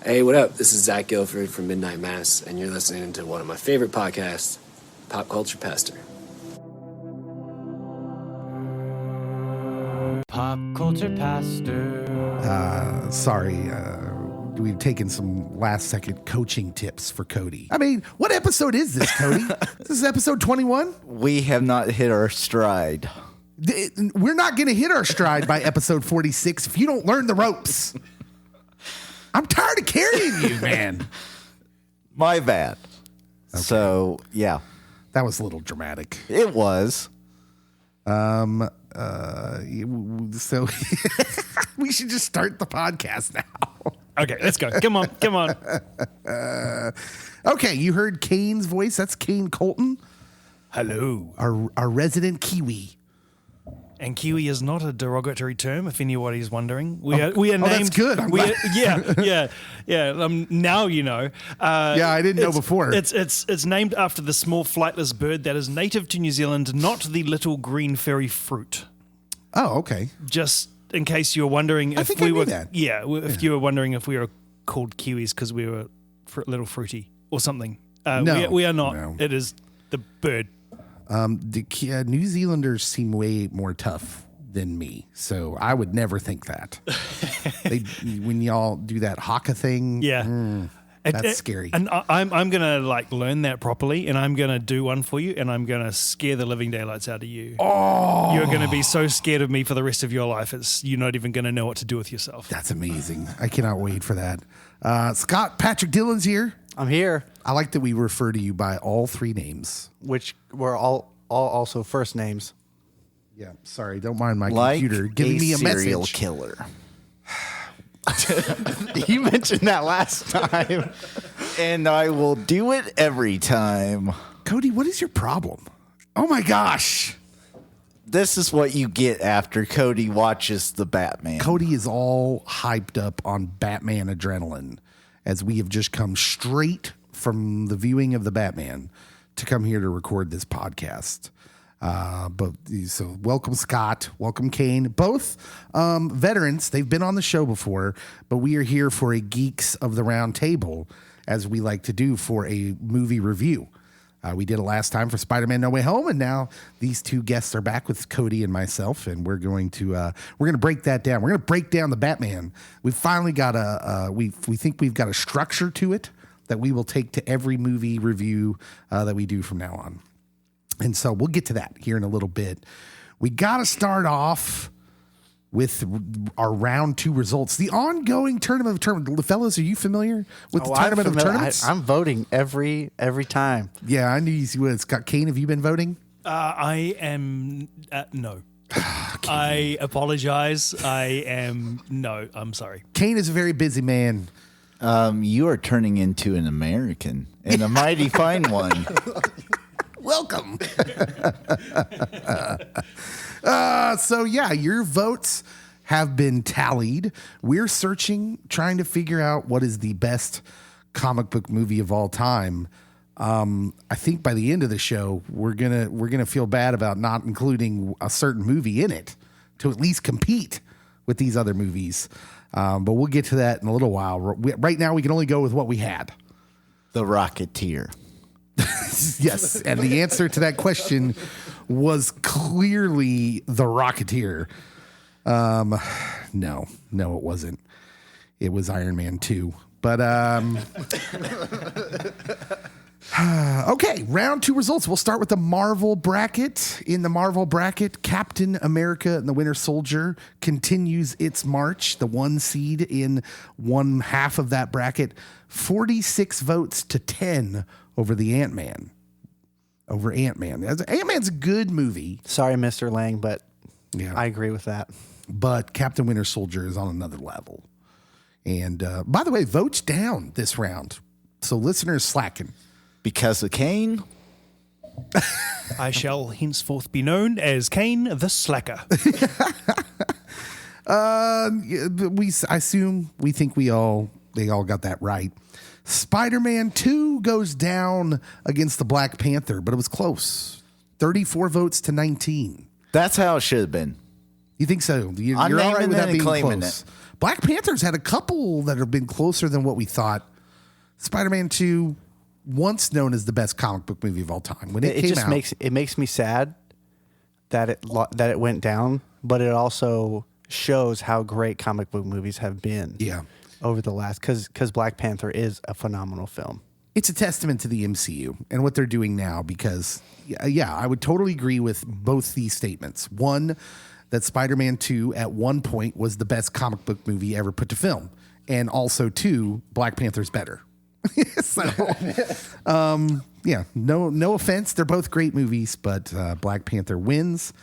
Hey, what up? This is Zach Guilford from Midnight Mass, and you're listening to one of my favorite podcasts, Pop Culture Pastor. Pop Culture Pastor. Sorry, we've taken some last-second coaching tips for Cody. I mean, what episode is this, Cody? This is episode 21? We have not hit our stride. We're not going to hit our stride by episode 46 if you don't learn the ropes. I'm tired of carrying you, man. My bad. Okay. So, yeah. That was a little dramatic. It was. So we should just start the podcast now. Okay, let's go. Come on. Okay, you heard Kane's voice. That's Kane Colton. Hello. Our resident Kiwi. And Kiwi is not a derogatory term, if anybody's wondering. We are named. That's good. I'm glad. Yeah. Now you know. I didn't know before. It's named after the small flightless bird that is native to New Zealand, not the little green fairy fruit. Oh, okay. Just in case you were wondering if we were that. If you were wondering if we were called Kiwis because we were a little fruity or something. No, we are not. No. It is the bird. The New Zealanders seem way more tough than me, so I would never think that. When y'all do that haka thing, that's scary. And I'm gonna learn that properly, and I'm gonna do one for you, and I'm gonna scare the living daylights out of you. Oh, you're gonna be so scared of me for the rest of your life. You're not even gonna know what to do with yourself. That's amazing. I cannot wait for that. Scott Patrick Dillon's here. I'm here. I like that we refer to you by all three names, which were all also first names. Yeah, sorry, don't mind my like computer giving me a serial message. Killer. You mentioned that last time, and I will do it every time. Cody, what is your problem? Oh my gosh. This is what you get after Cody watches the Batman. Cody is all hyped up on Batman adrenaline, as we have just come straight from the viewing of the Batman to come here to record this podcast. So welcome, Scott. Welcome, Kane. Both veterans. They've been on the show before, but we are here for a Geeks of the Round Table, as we like to do for a movie review. We did it last time for Spider-Man No Way Home, and now these two guests are back with Cody and myself, and we're going to break that down. We're going to break down the Batman. We've finally got we think we've got a structure to it that we will take to every movie review that we do from now on. And so we'll get to that here in a little bit. We got to start off with our round 2 results. The ongoing tournament of tournaments. Fellas, are you familiar with the tournament of tournaments? I'm voting every time. Yeah, I knew you would. Scott, Kane, have you been voting? I am no. I apologize. I'm sorry. Kane is a very busy man. You are turning into an American, and a mighty fine one. Welcome. So your votes have been tallied. We're trying to figure out what is the best comic book movie of all time. I think by the end of the show, we're gonna feel bad about not including a certain movie in it to at least compete with these other movies. But we'll get to that in a little while. Right now, we can only go with what we had. The Rocketeer. Yes, and the answer to that question was clearly The Rocketeer. No, it wasn't. It was Iron Man 2. But okay, round 2 results. We'll start with the Marvel bracket. In the Marvel bracket, Captain America and the Winter Soldier continues its march. The 1 seed in one half of that bracket, 46 votes to 10 over the Ant-Man. Ant-Man's a good movie. Sorry, Mr. Lang, but yeah, I agree with that. But Captain Winter Soldier is on another level. And by the way, votes down this round. So listeners slacking. Because of Kane? I shall henceforth be known as Kane the Slacker. We think they all got that right. Spider-Man 2 goes down against the Black Panther, but it was close. 34 votes to 19. That's how it should have been. You think so? You're all right with that being close? Black Panther's had a couple that have been closer than what we thought. Spider-Man 2, once known as the best comic book movie of all time. When it came just out, makes me sad that it went down, but it also shows how great comic book movies have been. Yeah. Over the last, because Black Panther is a phenomenal film. It's a testament to the MCU and what they're doing now because, yeah, I would totally agree with both these statements. One, that Spider-Man 2 at one point was the best comic book movie ever put to film. And also, two, Black Panther's better. So, yeah, no offense. They're both great movies, but Black Panther wins.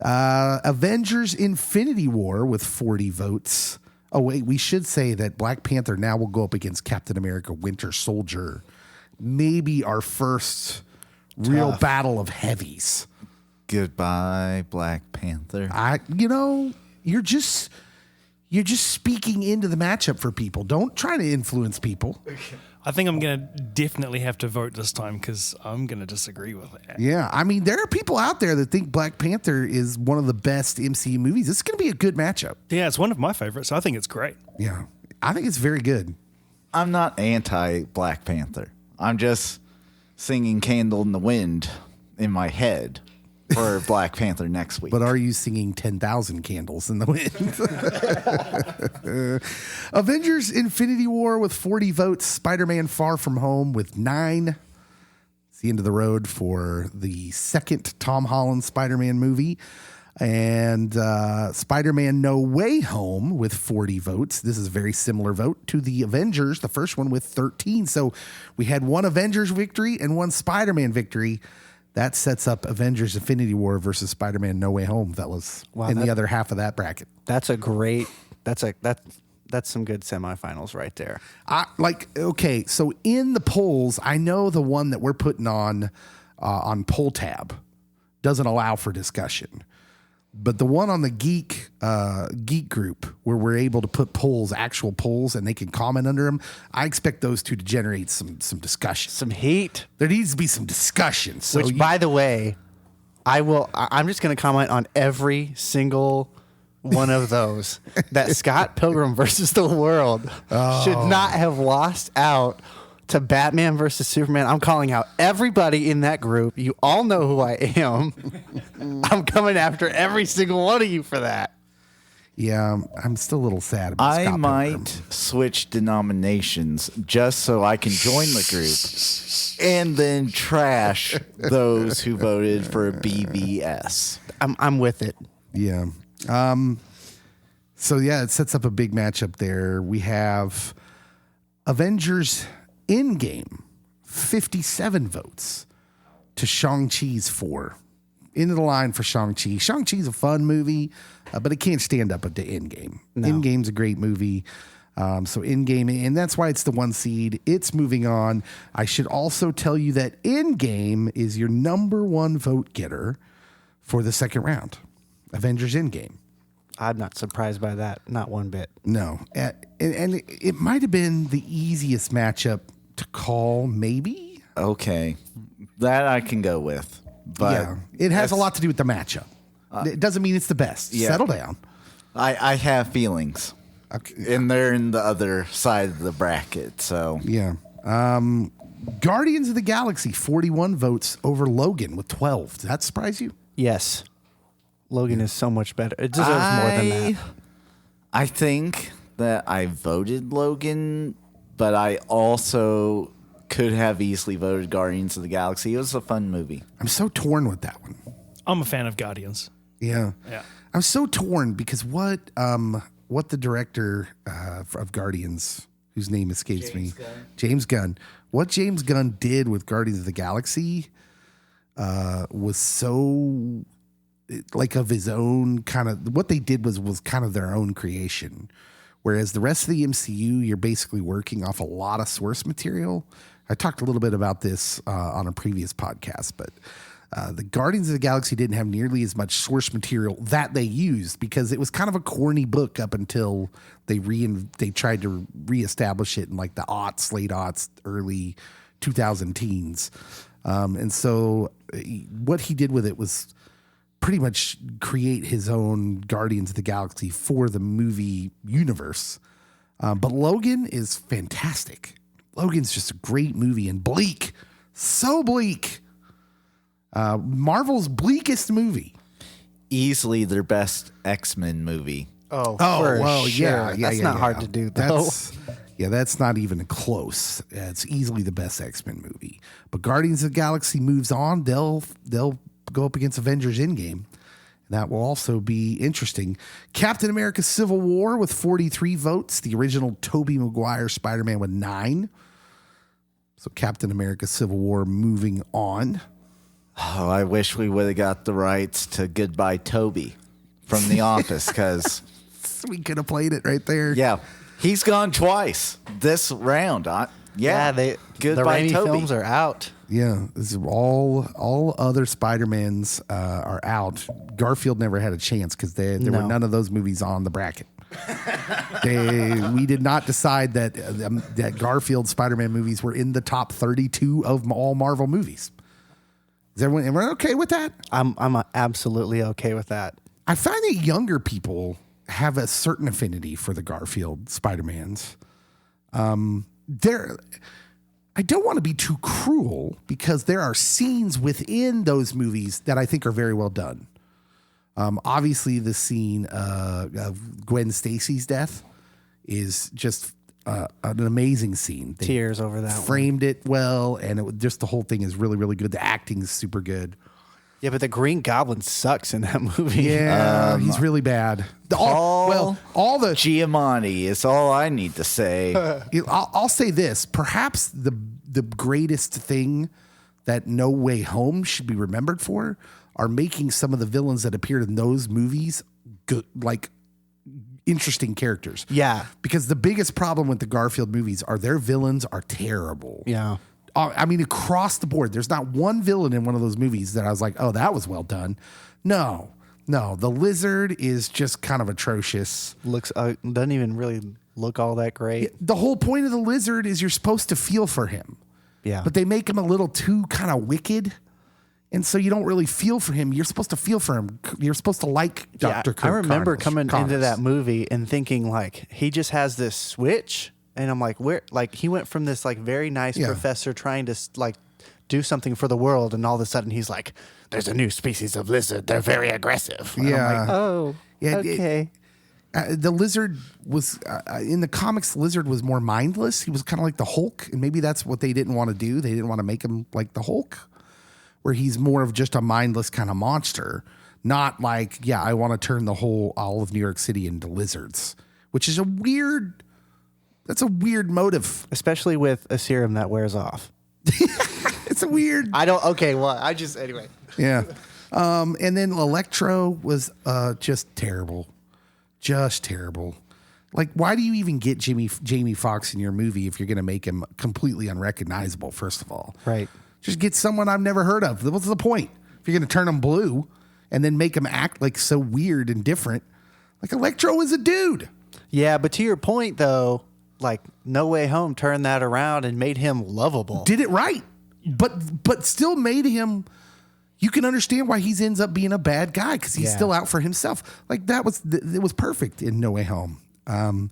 Avengers Infinity War with 40 votes. Oh, wait, we should say that Black Panther now will go up against Captain America Winter Soldier. Maybe our first real battle of heavies. Goodbye, Black Panther. You're just speaking into the matchup for people. Don't try to influence people. I think I'm going to definitely have to vote this time because I'm going to disagree with it. Yeah, I mean, there are people out there that think Black Panther is one of the best MCU movies. This is going to be a good matchup. Yeah, it's one of my favorites. I think it's great. Yeah, I think it's very good. I'm not anti-Black Panther. I'm just singing Candle in the Wind in my head for Black Panther next week. But are you singing 10,000 candles in the wind? Avengers Infinity War with 40 votes. Spider-Man Far From Home with 9. It's the end of the road for the second Tom Holland Spider-Man movie. And Spider-Man No Way Home with 40 votes. This is a very similar vote to the Avengers, the first one with 13. So we had one Avengers victory and one Spider-Man victory. That sets up Avengers Infinity War versus Spider-Man No Way Home, fellas. Wow, in the other half of that bracket. That's some good semifinals right there. Okay, so in the polls, I know the one that we're putting on Poll Tab doesn't allow for discussion. But the one on the geek group where we're able to put actual polls, and they can comment under them, I expect those two to generate some discussion. Some heat. There needs to be some discussion. So by the way, I'm just going to comment on every single one of those. That Scott Pilgrim versus the World should not have lost out to Batman versus Superman. I'm calling out everybody in that group. You all know who I am. I'm coming after every single one of you for that. Yeah, I'm still a little sad about Scott I Pilgrim. might switch denominations just so I can join the group and then trash those who voted for BVS. I'm with it. Yeah. So yeah, it sets up a big matchup there. We have Avengers Endgame, 57 votes to Shang-Chi's 4. Into the line for Shang-Chi. Shang-Chi's a fun movie, but it can't stand up to Endgame. No. Endgame's a great movie. So Endgame, and that's why it's the 1 seed. It's moving on. I should also tell you that Endgame is your number 1 vote getter for the second round. Avengers Endgame. I'm not surprised by that. Not one bit. No. And it might have been the easiest matchup to call, maybe? Okay. That I can go with. But yeah. It has a lot to do with the matchup. It doesn't mean it's the best. Yeah. Settle down. I have feelings. Okay. And they're in the other side of the bracket, so. Yeah. Guardians of the Galaxy, 41 votes over Logan with 12. Does that surprise you? Yes. Logan is so much better. It deserves more than that. I think that I voted Logan, but I also could have easily voted Guardians of the Galaxy. It was a fun movie. I'm so torn with that one. I'm a fan of Guardians. Yeah. Yeah. I'm so torn because what the director of Guardians, whose name escapes me, James Gunn, what James Gunn did with Guardians of the Galaxy was so like of his own kind of, what they did was kind of their own creation. Whereas the rest of the MCU, you're basically working off a lot of source material. I talked a little bit about this on a previous podcast, but the Guardians of the Galaxy didn't have nearly as much source material that they used because it was kind of a corny book up until they tried to reestablish it in like the late aughts, early 2000 teens. And so what he did with it was pretty much create his own Guardians of the Galaxy for the movie universe. But Logan is fantastic. Logan's just a great movie and bleak. So bleak. Marvel's bleakest movie. Easily their best X-Men movie. Oh, well, sure. yeah. That's not hard to do, though. That's not even close. It's easily the best X-Men movie. But Guardians of the Galaxy moves on. They'll go up against Avengers Endgame. That will also be interesting. Captain America Civil War with 43 votes. The original Tobey Maguire Spider-Man with 9. So Captain America Civil War moving on. Oh, I wish we would have got the rights to Goodbye Toby from The Office, because we could have played it right there. yeah, he's gone twice this round. The Goodbye Raimi Toby. films are out. Yeah, this is all other Spider-Mans are out. Garfield never had a chance because there were none of those movies on the bracket. We did not decide that Garfield Spider-Man movies were in the top 32 of all Marvel movies. Is everyone okay with that? I'm absolutely okay with that. I find that younger people have a certain affinity for the Garfield Spider-Mans. I don't want to be too cruel because there are scenes within those movies that I think are very well done. Obviously, the scene of Gwen Stacy's death is just an amazing scene. They Tears over that framed it well, and just the whole thing is really, really good. The acting is super good. Yeah, but the Green Goblin sucks in that movie. Yeah, he's really bad. All the Giamatti is all I need to say. I'll say this: perhaps the greatest thing that No Way Home should be remembered for are making some of the villains that appeared in those movies good, like interesting characters. Yeah, because the biggest problem with the Garfield movies are their villains are terrible. Yeah. I mean, across the board, there's not one villain in one of those movies that I was like, oh, that was well done. No, the lizard is just kind of atrocious. Looks doesn't even really look all that great. The whole point of the lizard is you're supposed to feel for him. Yeah. But they make him a little too kind of wicked. And so you don't really feel for him. You're supposed to feel for him. You're supposed to like Dr. I remember coming into Connors. that movie and thinking like he just has this switch. And I'm like, where? Like he went from this like very nice professor trying to like do something for the world, and all of a sudden he's like, "There's a new species of lizard. They're very aggressive." And I'm like, oh, yeah, okay. The lizard was in the comics. Lizard was more mindless. He was kind of like the Hulk, and maybe that's what they didn't want to do. They didn't want to make him like the Hulk, where he's more of just a mindless kind of monster, not like I want to turn all of New York City into lizards, which is That's a weird motive. Especially with a serum that wears off. It's a weird. Anyway. Yeah. And then Electro was just terrible. Just terrible. Like, why do you even get Jamie Foxx in your movie if you're going to make him completely unrecognizable, first of all? Right. Just get someone I've never heard of. What's the point? If you're going to turn him blue and then make him act like so weird and different. Like, Electro is a dude. Yeah, but to your point, though, like No Way Home turned that around and made him lovable. Did it right, but still made him. You can understand why he ends up being a bad guy because he's still out for himself. Like it was perfect in No Way Home. And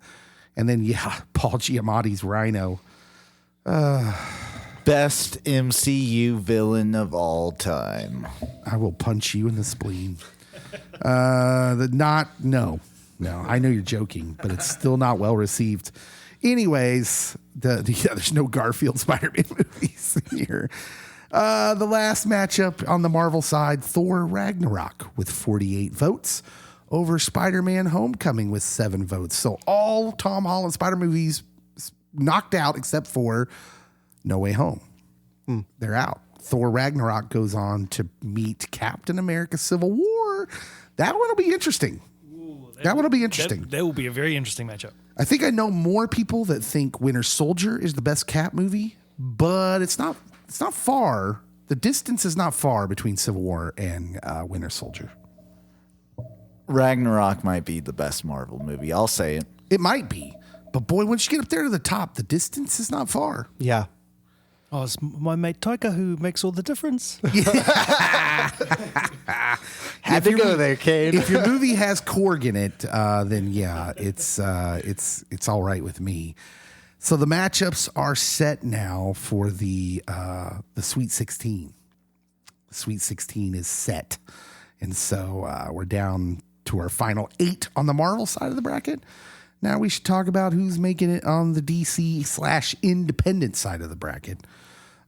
then Paul Giamatti's Rhino. Best MCU villain of all time. I will punch you in the spleen. No. I know you're joking, but it's still not well received. Anyways, there's no Garfield Spider-Man movies here. The last matchup on the Marvel side, Thor Ragnarok with 48 votes over Spider-Man Homecoming with 7 votes. So all Tom Holland Spider movies knocked out except for No Way Home. They're out. Thor Ragnarok goes on to meet Captain America Civil War. That one will be interesting. That one will be interesting. That will be a very interesting matchup. I think I know more people that think Winter Soldier is the best Cap movie, but it's not far. The distance is not far between Civil War and Winter Soldier. Ragnarok might be the best Marvel movie. I'll say it. It might be. But boy, once you get up there to the top, the distance is not far. Yeah. Oh, it's my mate Taika who makes all the difference. Had to go there, Kane. If your movie has Korg in it, then yeah, it's all right with me. So the matchups are set now for the Sweet 16. The Sweet 16 is set, and so we're down to our final 8 on the Marvel side of the bracket. Now we should talk about who's making it on the DC/independent side of the bracket.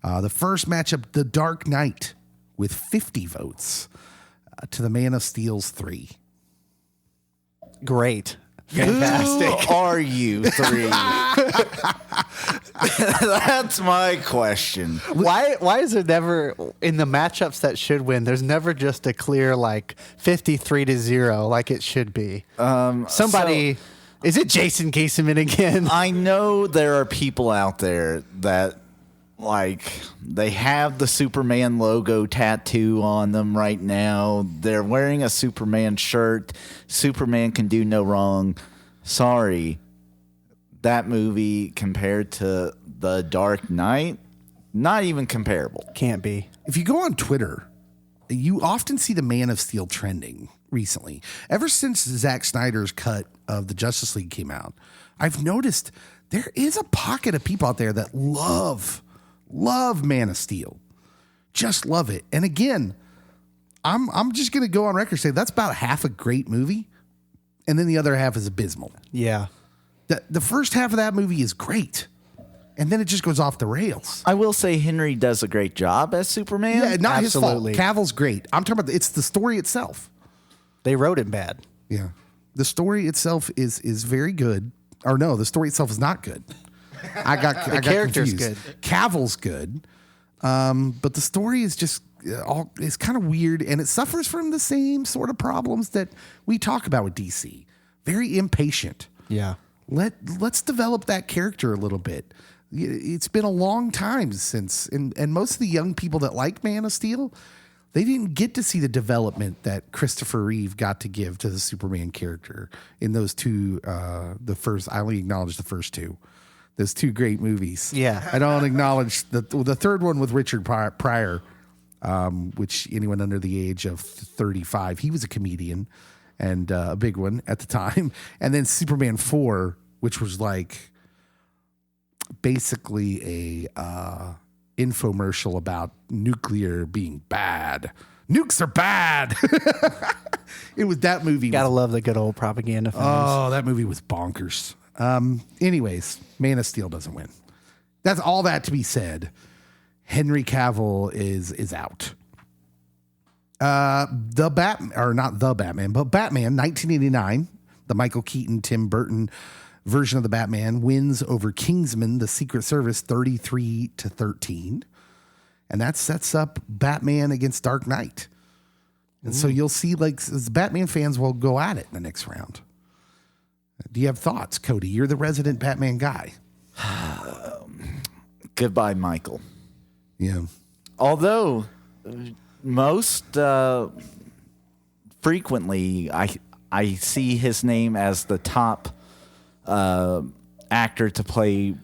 The first matchup, The Dark Knight, with 50 votes to the Man of Steel's 3. Great. Fantastic. Who are you 3? That's my question. Why is there never, in the matchups that should win, there's never just a clear, 53-0 like it should be? Somebody... Is it Jason Gieselman again? I know there are people out there that they have the Superman logo tattoo on them right now. They're wearing a Superman shirt. Superman can do no wrong. Sorry. That movie compared to The Dark Knight, not even comparable. Can't be. If you go on Twitter, you often see the Man of Steel trending recently. Ever since Zack Snyder's cut of the Justice League came out, I've noticed there is a pocket of people out there that love Man of Steel. Just love it. And again, I'm just going to go on record and say that's about half a great movie, and then the other half is abysmal. Yeah. The first half of that movie is great, and then it just goes off the rails. I will say Henry does a great job as Superman. Yeah, not Absolutely. his fault. Cavill's great. I'm talking about it's the story itself. They wrote it bad. Yeah. The story itself is very good. Or no, the story itself is not good. I got character's confused. good. Cavill's good. But the story is just it's kind of weird, and it suffers from the same sort of problems that we talk about with DC. Very impatient. Yeah. Let's develop that character a little bit. It's been a long time since, and most of the young people that like Man of Steel, they didn't get to see the development that Christopher Reeve got to give to the Superman character in those two. I only acknowledge the first two. Those two great movies. Yeah. I don't acknowledge the third one with Richard Pryor, which anyone under the age of 35, he was a comedian and a big one at the time. And then Superman 4, which was basically a infomercial about nuclear being bad. Nukes are bad. It was that movie. Gotta love the good old propaganda films. Oh, that movie was bonkers. Anyways, Man of Steel doesn't win. That's all that to be said. Henry Cavill is out. Batman, Batman, 1989, the Michael Keaton, Tim Burton version of the Batman wins over Kingsman, the Secret Service, 33-13. And that sets up Batman against Dark Knight. And so you'll see Batman fans will go at it in the next round. Do you have thoughts, Cody? You're the resident Batman guy. Goodbye, Michael. Yeah. Although most frequently I see his name as the top actor to play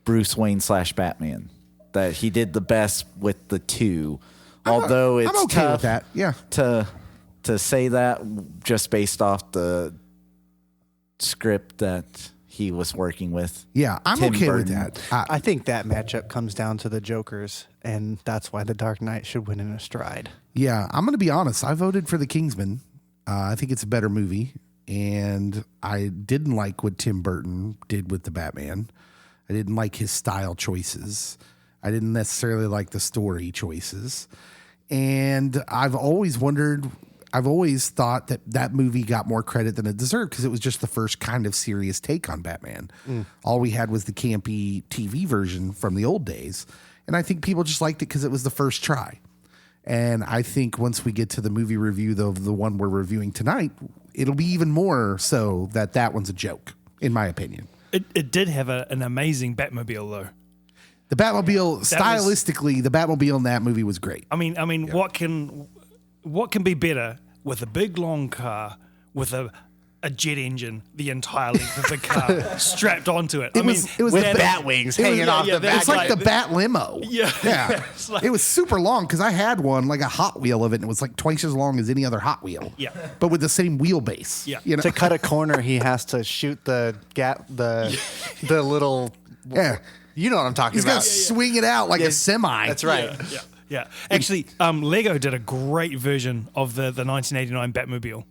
Bruce Wayne / Batman. That he did the best with the two. Although it's I'm okay tough with that. Yeah. to say that just based off the script that he was working with. Yeah, I'm Tim okay Burton. with that. I think that matchup comes down to the Jokers, and that's why the Dark Knight should win in a stride. Yeah, I'm going to be honest. I voted for the Kingsman. I think it's a better movie, and I didn't like what Tim Burton did with the Batman. I didn't like his style choices. I didn't necessarily like the story choices. And I've always thought that movie got more credit than it deserved because it was just the first kind of serious take on Batman. All we had was the campy TV version from the old days. And I think people just liked it because it was the first try. And I think once we get to the movie review, the one we're reviewing tonight, it'll be even more so that one's a joke, in my opinion. It did have an amazing Batmobile, though. The Batmobile, stylistically, the Batmobile in that movie was great. I mean, yeah. What can be better with a big long car with a a jet engine the entire length of the car strapped onto it. It was with that- bat wings hanging off the back. It's like the Bat limo. Yeah. It's like- It was super long because I had one, like a Hot Wheel of it, and it was like twice as long as any other Hot Wheel. Yeah. But with the same wheelbase. Yeah. You know? To cut a corner, he has to shoot the little. Yeah. You know what I'm talking He's got about. to swing it out like a semi. That's right. Yeah. Actually, Lego did a great version of the 1989 Batmobile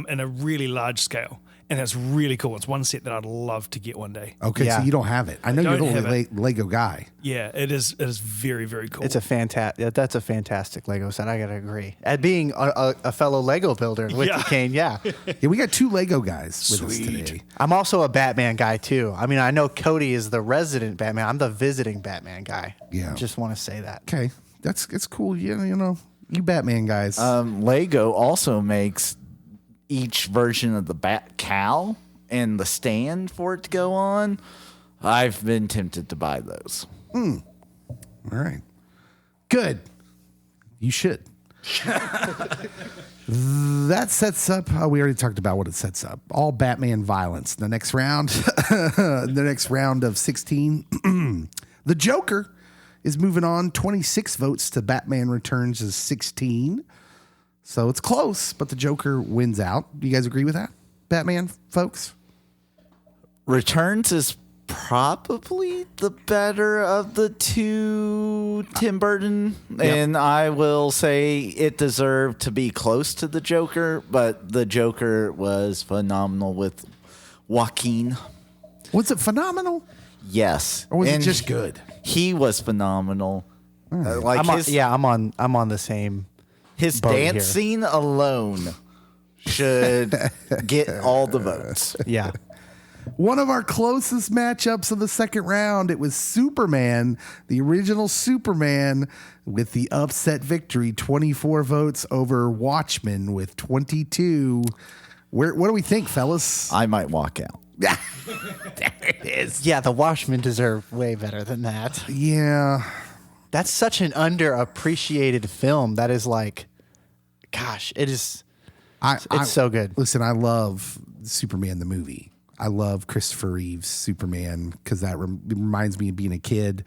in a really large scale. And that's really cool. It's one set that I'd love to get one day. Okay, Yeah. so you don't have it. I know you're don't the have only Lego guy. Yeah, it is very, very cool. It's a that's a fantastic Lego set. I gotta agree. At being a fellow Lego builder with Yeah. you, Kane, yeah. Yeah, we got 2 Lego guys with us today. I'm also a Batman guy too. I mean, I know Cody is the resident Batman. I'm the visiting Batman guy. Yeah. Just want to say that. Okay, it's cool. Yeah, you know, you Batman guys. Lego also makes each version of the Bat cowl and the stand for it to go on. I've been tempted to buy those. All right, good. You should. That sets up. We already talked about what it sets up. All Batman violence. The next round, the next round of 16. The Joker is moving on. 26 votes to Batman Returns is 16. So it's close, but the Joker wins out. Do you guys agree with that, Batman folks? Returns is probably the better of the two Tim Burton. And I will say it deserved to be close to the Joker, but the Joker was phenomenal with Joaquin. Was it phenomenal, Yes. or was And it just good? He was phenomenal. Like I'm on the same. his boat dance here. scene alone should get all the votes. Yeah. One of our closest matchups of the second round, it was Superman, the original Superman, with the upset victory, 24 votes over Watchmen with 22. What do we think, fellas? I might walk out. There it is. Yeah, the Watchmen deserve way better than that. Yeah. That's such an underappreciated film. That is like, gosh, it is. It's so good. Listen, I love Superman the movie. I love Christopher Reeve's Superman because that reminds me of being a kid.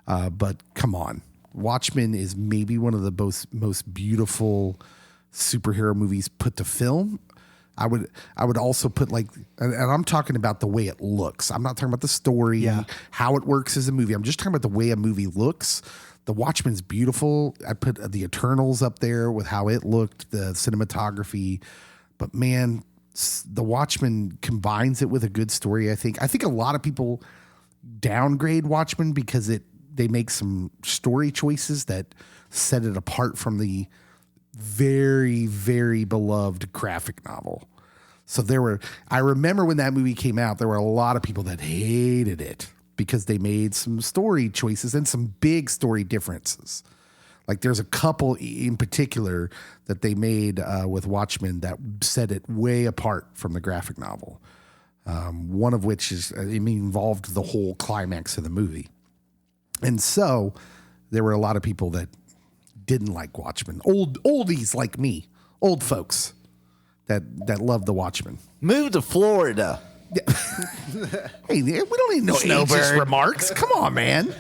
But come on, Watchmen is maybe one of the most beautiful superhero movies put to film. I would also put and I'm talking about the way it looks. I'm not talking about the story, how it works as a movie. I'm just talking about the way a movie looks. The Watchmen's beautiful. I put the Eternals up there with how it looked, the cinematography. But man, the Watchmen combines it with a good story. I think a lot of people downgrade Watchmen because they make some story choices that set it apart from the very, very beloved graphic novel. So I remember when that movie came out, there were a lot of people that hated it because they made some story choices and some big story differences. Like there's a couple in particular that they made with Watchmen that set it way apart from the graphic novel. One of which involved the whole climax of the movie. And so there were a lot of people that didn't like Watchmen. Oldies like me, old folks that loved the Watchmen. Move to Florida. Hey, we don't need no ageist remarks. Come on, man.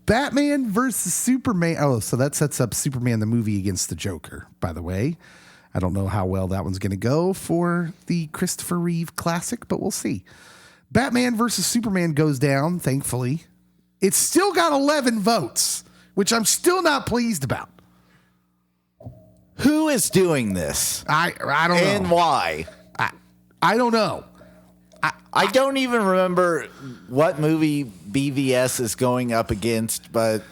Batman versus Superman. Oh, so that sets up Superman the movie against the Joker, by the way. I don't know how well that one's going to go for the Christopher Reeve classic, but we'll see. Batman versus Superman goes down, thankfully. It's still got 11 votes, which I'm still not pleased about. Who is doing this? I don't know. And why? I don't know. I don't even remember what movie BVS is going up against, but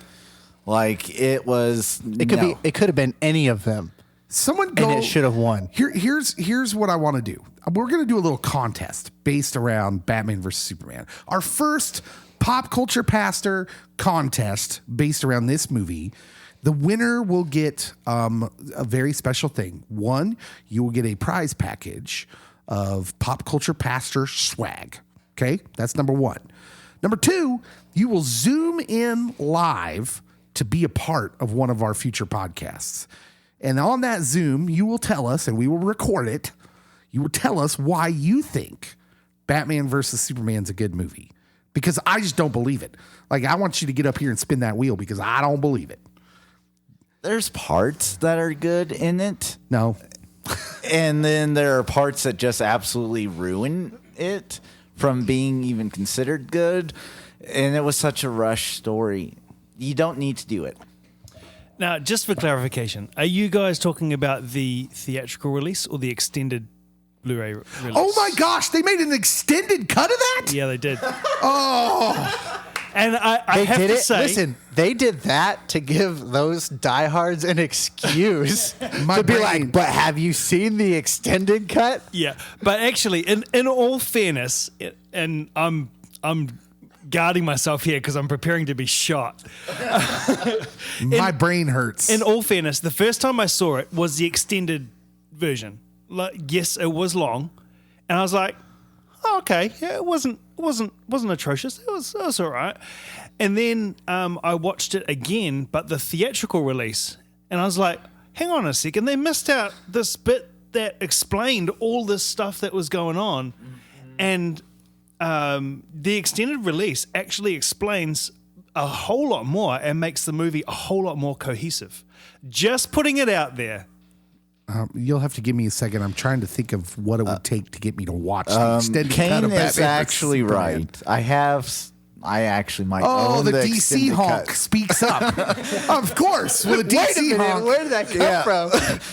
it was. It could have been any of them. Someone go. And it should have won. Here's what I want to do. We're going to do a little contest based around Batman versus Superman. Our first pop culture pastor contest based around this movie. The winner will get a very special thing. One, you will get a prize package of pop culture pastor swag. Okay, that's number one. Number two, you will Zoom in live to be a part of one of our future podcasts. And on that Zoom, you will tell us, and we will record it. you will tell us why you think Batman versus Superman's a good movie. Because I just don't believe it. Like, I want you to get up here and spin that wheel because I don't believe it. There's parts that are good in it. No. And then there are parts that just absolutely ruin it from being even considered good. And it was such a rush story. You don't need to do it. Now, just for clarification, are you guys talking about the theatrical release or the extended Blu-ray release? Oh my gosh, they made an extended cut of that? Yeah, they did. Oh. And I They have did to it. say, Listen, they did that to give those diehards an excuse My to be brain- like, but have you seen the extended cut? yeah, but actually, in all fairness, and I'm guarding myself here because I'm preparing to be shot. My brain hurts. In all fairness, the first time I saw it was the extended version. Like, yes, it was long, and I was like, oh, okay, yeah, it wasn't atrocious. It was all right. And then I watched it again, but the theatrical release, and I was like, hang on a second, they missed out this bit that explained all this stuff that was going on, and the extended release actually explains a whole lot more and makes the movie a whole lot more cohesive. Just putting it out there. You'll have to give me a second. I'm trying to think of what it would take to get me to watch the extended cut Kane of Batman is versus actually Superman. right. I actually might Oh, own the the DC extended honk cut. speaks up. Of course, with a Wait a DC minute, honk. where did that come from?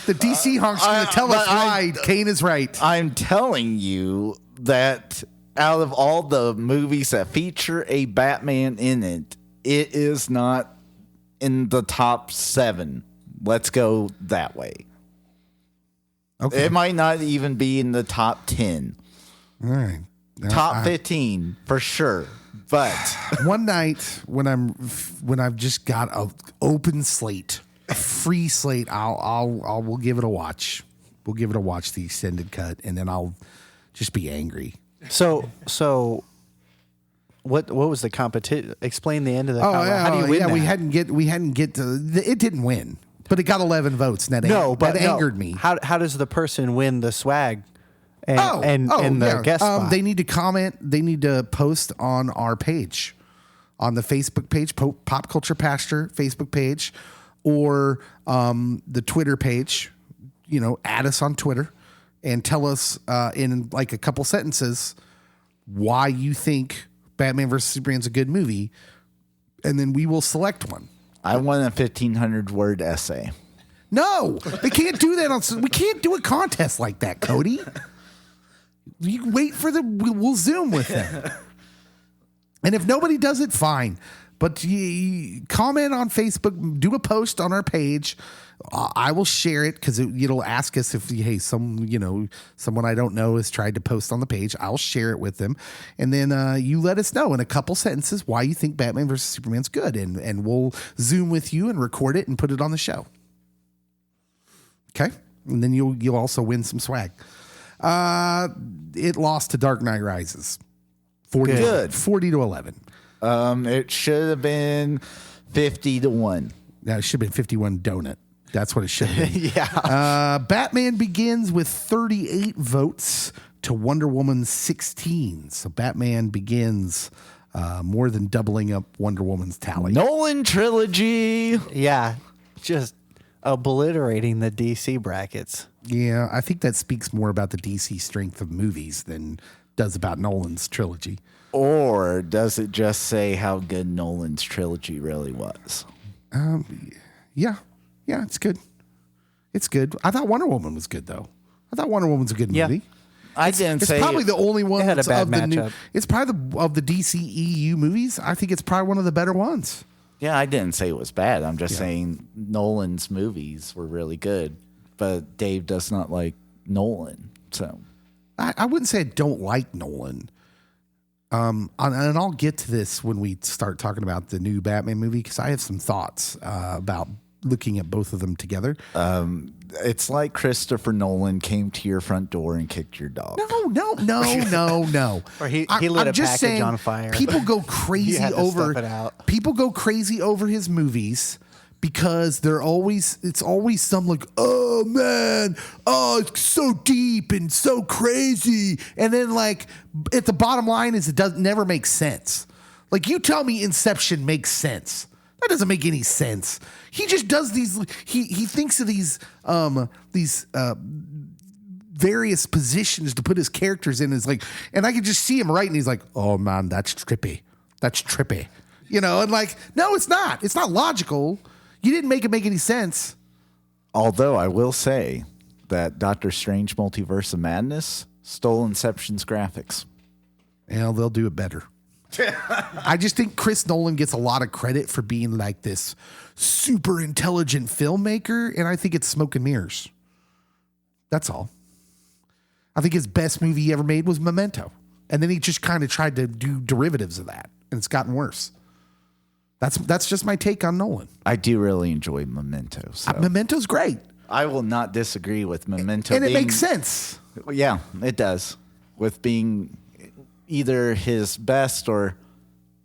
The DC honk's going to tell us why Kane is right. I'm telling you that out of all the movies that feature a Batman in it, it is not in the top 7. Let's go that way. Okay. It might not even be in the top 10. All right. Top 15 for sure. But One night when I've just got a open slate, a free slate, we'll give it a watch. We'll give it a watch, the extended cut, and then I'll just be angry. So what was the competition? Explain the end of the how do you win yeah, that? we hadn't get to it didn't win, but it got 11 votes, and that angered me. How does the person win the swag and the guest spot? They need to comment. They need to post on our page, on the Facebook page, Pop Culture Pastor Facebook page, or the Twitter page. Add us on Twitter and tell us in like a couple sentences why you think Batman vs. Superman's a good movie, and then we will select one. I want a 1,500-word essay. No, they can't do that we can't do a contest like that, Cody. You wait for we'll Zoom with them. And if nobody does it, fine. But you comment on Facebook, do a post on our page. I will share it because it'll ask us if, hey, someone I don't know has tried to post on the page. I'll share it with them. And then you let us know in a couple sentences why you think Batman versus Superman's good. And we'll Zoom with you and record it and put it on the show. Okay? And then you'll also win some swag. It lost to Dark Knight Rises. 40 to 11. It should have been 50-1. Yeah, it should have been 51 donut. That's what it should have been. Yeah. Batman Begins with 38 votes to Wonder Woman 16. So Batman Begins more than doubling up Wonder Woman's tally. Nolan trilogy. Yeah. Just obliterating the DC brackets. Yeah, I think that speaks more about the DC strength of movies than does about Nolan's trilogy. Or does it just say how good Nolan's trilogy really was? Yeah, it's good. It's good. I thought Wonder Woman was good, though. I thought Wonder Woman's a good Yeah. movie. I didn't It's say probably the only one It had a that's bad of the new. matchup. It's probably of the DCEU movies. I think it's probably one of the better ones. Yeah, I didn't say it was bad. I'm just saying Nolan's movies were really good, but Dave does not like Nolan. So I wouldn't say I don't like Nolan. And I'll get to this when we start talking about the new Batman movie because I have some thoughts about looking at both of them together. it's like Christopher Nolan came to your front door and kicked your dog. No. Or he I'm lit a just package saying, on fire. People go You crazy had to over. stuff it out. People go crazy over his movies because it's always some like, oh man, oh, it's so deep and so crazy. And then like at the bottom line is it never makes sense. Like you tell me Inception makes sense. That doesn't make any sense. He just does these, he thinks of these various positions to put his characters in. Is like, and I can just see him writing. He's like, oh man, that's trippy. That's trippy. You know, and like, no, it's not. It's not logical. You didn't make it make any sense. Although I will say that Doctor Strange Multiverse of Madness stole Inception's graphics. Well, they'll do it better. I just think Chris Nolan gets a lot of credit for being like this super intelligent filmmaker, and I think it's smoke and mirrors. That's all. I think his best movie he ever made was Memento. And then he just kind of tried to do derivatives of that, and it's gotten worse. That's just my take on Nolan. I do really enjoy Memento. So. Memento's great. I will not disagree with Memento. And it makes sense. Yeah, it does. With being either his best or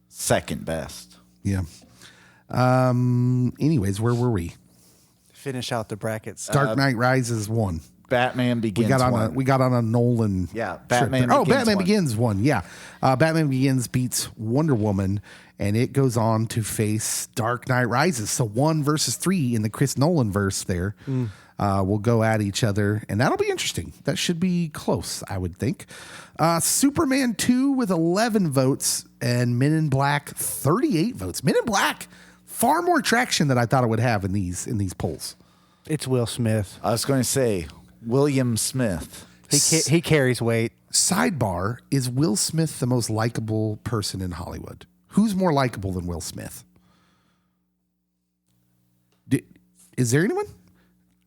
second best. Yeah. Anyways, where were we? Finish out the brackets. Dark Knight Rises won. Batman Begins. We got on a Nolan. Yeah, Batman Begins won. Yeah, Batman Begins beats Wonder Woman, and it goes on to face Dark Knight Rises. So 1 versus 3 in the Chris Nolan verse there will go at each other, and that'll be interesting. That should be close, I would think. Superman 2 with 11 votes, and Men in Black 38 votes. Men in Black far more traction than I thought it would have in these polls. It's Will Smith. I was going to say William Smith. He carries weight. Sidebar, is Will Smith the most likable person in Hollywood? Who's more likable than Will Smith? Is there anyone?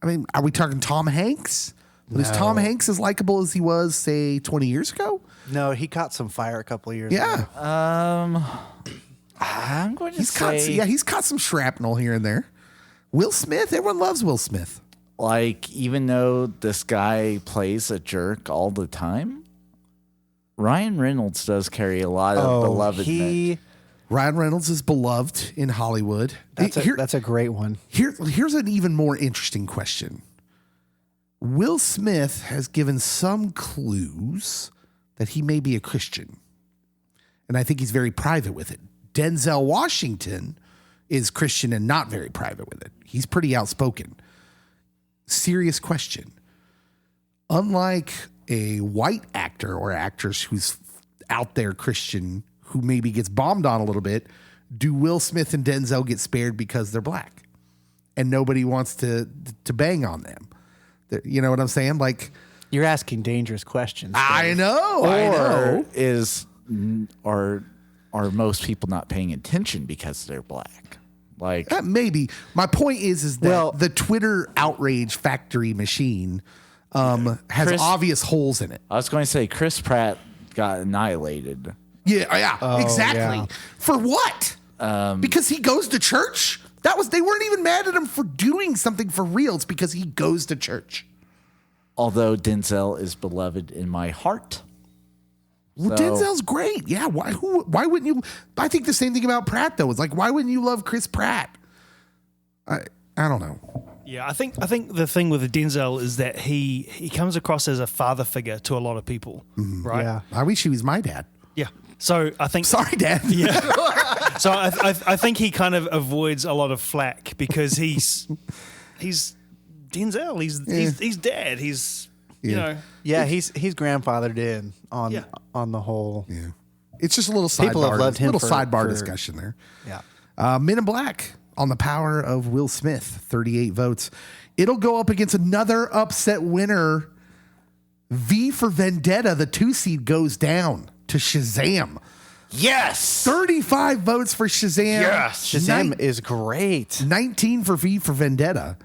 I mean, are we talking Tom Hanks? No. Is Tom Hanks as likable as he was, say, 20 years ago? No, he caught some fire a couple of years ago. Yeah. I'm going to say... he's caught some shrapnel here and there. Will Smith, everyone loves Will Smith. Like, even though this guy plays a jerk all the time, Ryan Reynolds does carry a lot of belovedness. Ryan Reynolds is beloved in Hollywood. That's a great one. Here's an even more interesting question. Will Smith has given some clues that he may be a Christian, and I think he's very private with it. Denzel Washington is Christian and not very private with it. He's pretty outspoken. Serious question. Unlike a white actor or actress who's out there Christian, who maybe gets bombed on a little bit, do Will Smith and Denzel get spared because they're black and nobody wants to bang on them? You know what I'm saying? Like, you're asking dangerous questions. I know. Are most people not paying attention because they're black? Like, maybe. My point is that the Twitter outrage factory machine has obvious holes in it. I was going to say Chris Pratt got annihilated. Yeah, exactly. Yeah. For what? Because he goes to church? They weren't even mad at him for doing something for real. It's because he goes to church. Although Denzel is beloved in my heart. Well, Denzel's great. Yeah. Why wouldn't you? I think the same thing about Pratt, though. It's like, why wouldn't you love Chris Pratt? I don't know. Yeah, I think the thing with Denzel is that he comes across as a father figure to a lot of people, right? Yeah. I wish he was my dad. Yeah. So I think. Sorry, Dad. Yeah. So I think he kind of avoids a lot of flack because he's Denzel. He's dad. He's you know. Yeah, he's grandfathered in on the whole. Yeah. It's just a little sidebar. People have loved him. Little sidebar discussion there. Yeah. Men in Black on the power of Will Smith, 38 votes. It'll go up against another upset winner. V for Vendetta, the 2 seed goes down to Shazam. Yes. 35 votes for Shazam. Yes. Shazam is great. 19 for V for Vendetta.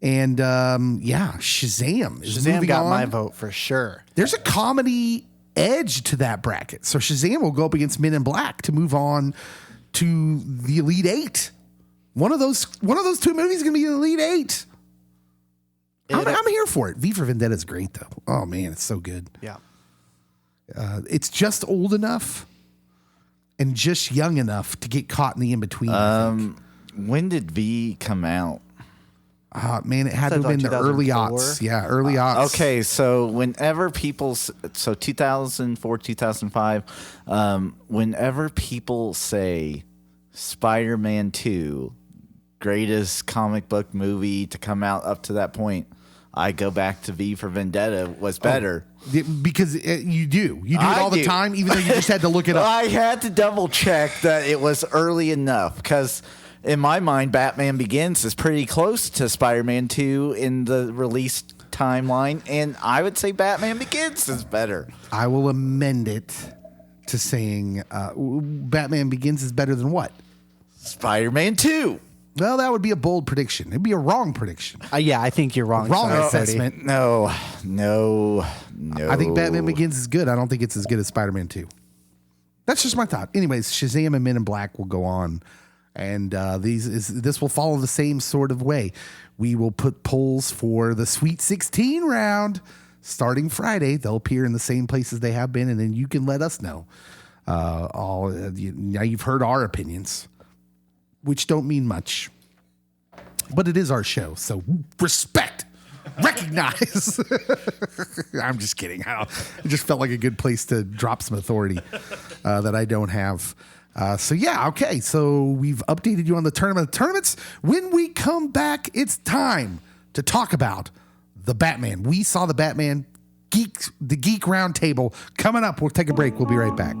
And Shazam is Shazam moving got on. my vote for sure. There's a comedy edge to that bracket. So Shazam will go up against Men in Black to move on to the Elite Eight. One of those 2 movies is going to be the Elite Eight. I'm here for it. V for Vendetta is great, though. Oh, man, it's so good. Yeah. It's just old enough and just young enough to get caught in the in-between. When did V come out? Man, it had to have been the early 2004? aughts. Yeah, early aughts. Okay, so whenever people, 2004, 2005, whenever people say Spider-Man 2, greatest comic book movie to come out up to that point, I go back to V for Vendetta was better. Because you do it all the time, even though you just had to look it up. I had to double check that it was early enough because in my mind, Batman Begins is pretty close to Spider-Man 2 in the release timeline, and I would say Batman Begins is better. I will amend it to saying Batman Begins is better than what? Spider-Man 2. Well, that would be a bold prediction. It'd be a wrong prediction. Yeah, I think you're wrong. Wrong Sorry, assessment. No. I think Batman Begins is good. I don't think it's as good as Spider-Man 2. That's just my thought. Anyways, Shazam and Men in Black will go on. And this will follow the same sort of way. We will put polls for the Sweet 16 round starting Friday. They'll appear in the same places they have been, and then you can let us know. Now you've heard our opinions, which don't mean much, but it is our show. So respect, recognize. I'm just kidding. It just felt like a good place to drop some authority that I don't have. Okay. So we've updated you on the tournament of tournaments. When we come back, it's time to talk about the Batman. We saw the Batman the Geek Roundtable coming up. We'll take a break. We'll be right back.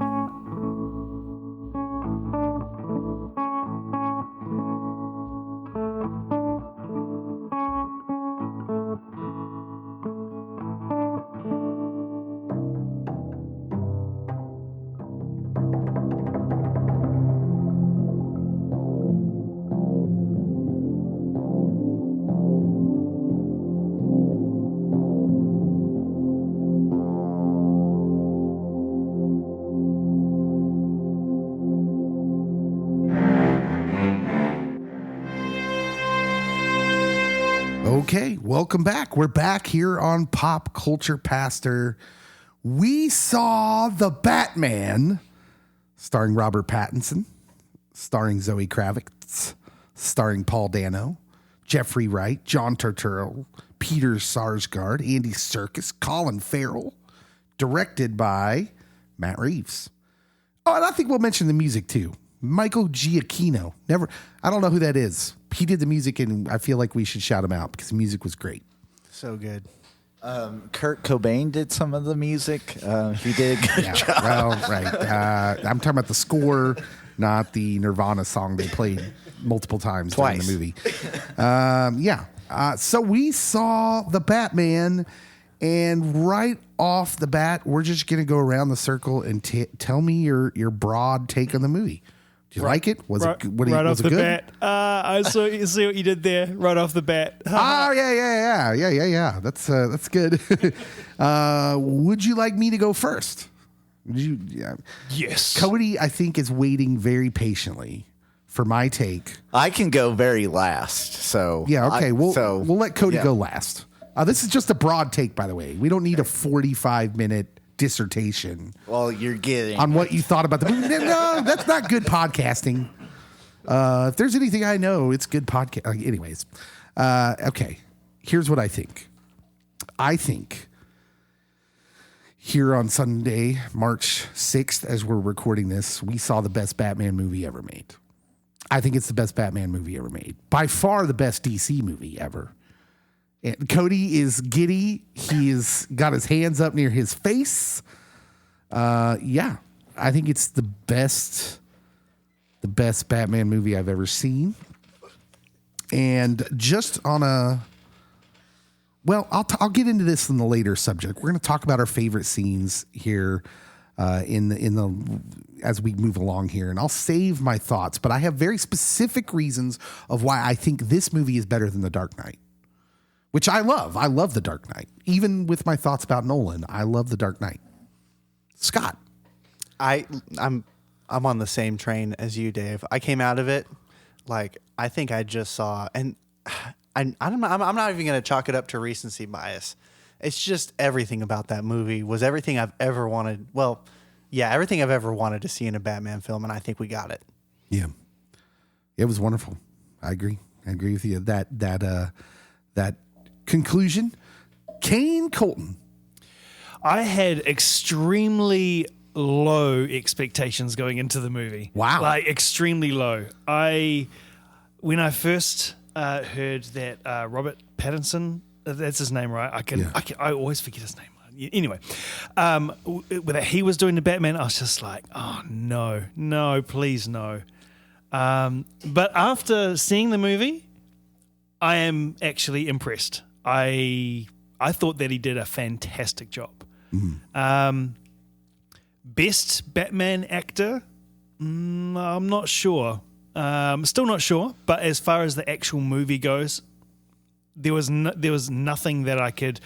Okay, welcome back. We're back here on Pop Culture Pastor. We saw The Batman, starring Robert Pattinson, starring Zoe Kravitz, starring Paul Dano, Jeffrey Wright, John Turturro, Peter Sarsgaard, Andy Serkis, Colin Farrell, directed by Matt Reeves. Oh, and I think we'll mention the music too. Michael Giacchino. I don't know who that is. He did the music, and I feel like we should shout him out because the music was great. So good. Kurt Cobain did some of the music. He did a good job. Well, right. I'm talking about the score, not the Nirvana song they played multiple times during the movie. So we saw the Batman, and right off the bat, we're just going to go around the circle and tell me your broad take on the movie. Do you like it? Was it good? Bat. I see what you did there. Right off the bat. Oh yeah. That's good. Would you like me to go first? Yes. Cody, I think, is waiting very patiently for my take. I can go very last. So yeah, okay. We'll let Cody go last. This is just a broad take, by the way. We don't need a 45-minute dissertation. Well, you're getting on what you thought about the movie. No, that's not good podcasting. If there's anything I know, it's good podcast. Anyways, okay. Here's what I think. I think here on Sunday, March 6th, as we're recording this, we saw the best Batman movie ever made. I think it's the best Batman movie ever made. By far the best DC movie ever. And Cody is giddy. He's got his hands up near his face. I think it's the best Batman movie I've ever seen. And just on I'll get into this in the later subject. We're going to talk about our favorite scenes here as we move along here, and I'll save my thoughts. But I have very specific reasons of why I think this movie is better than The Dark Knight. Which I love. I love The Dark Knight. Even with my thoughts about Nolan, I love The Dark Knight. Scott. I'm on the same train as you, Dave. I came out of it like I think I just saw, and I'm not even going to chalk it up to recency bias. It's just everything about that movie was everything I've ever wanted. Well, yeah, everything I've ever wanted to see in a Batman film, and I think we got it. Yeah. It was wonderful. I agree with you. That conclusion. Kane Colton. I had extremely low expectations going into the movie. Wow. Like extremely low. When I first heard that Robert Pattinson, that's his name, right? I always forget his name. Anyway, whether he was doing the Batman, I was just like, oh no, please no. But after seeing the movie, I am actually impressed. I thought that he did a fantastic job. Best Batman actor, I'm not sure. Still not sure. But as far as the actual movie goes, there was nothing that I could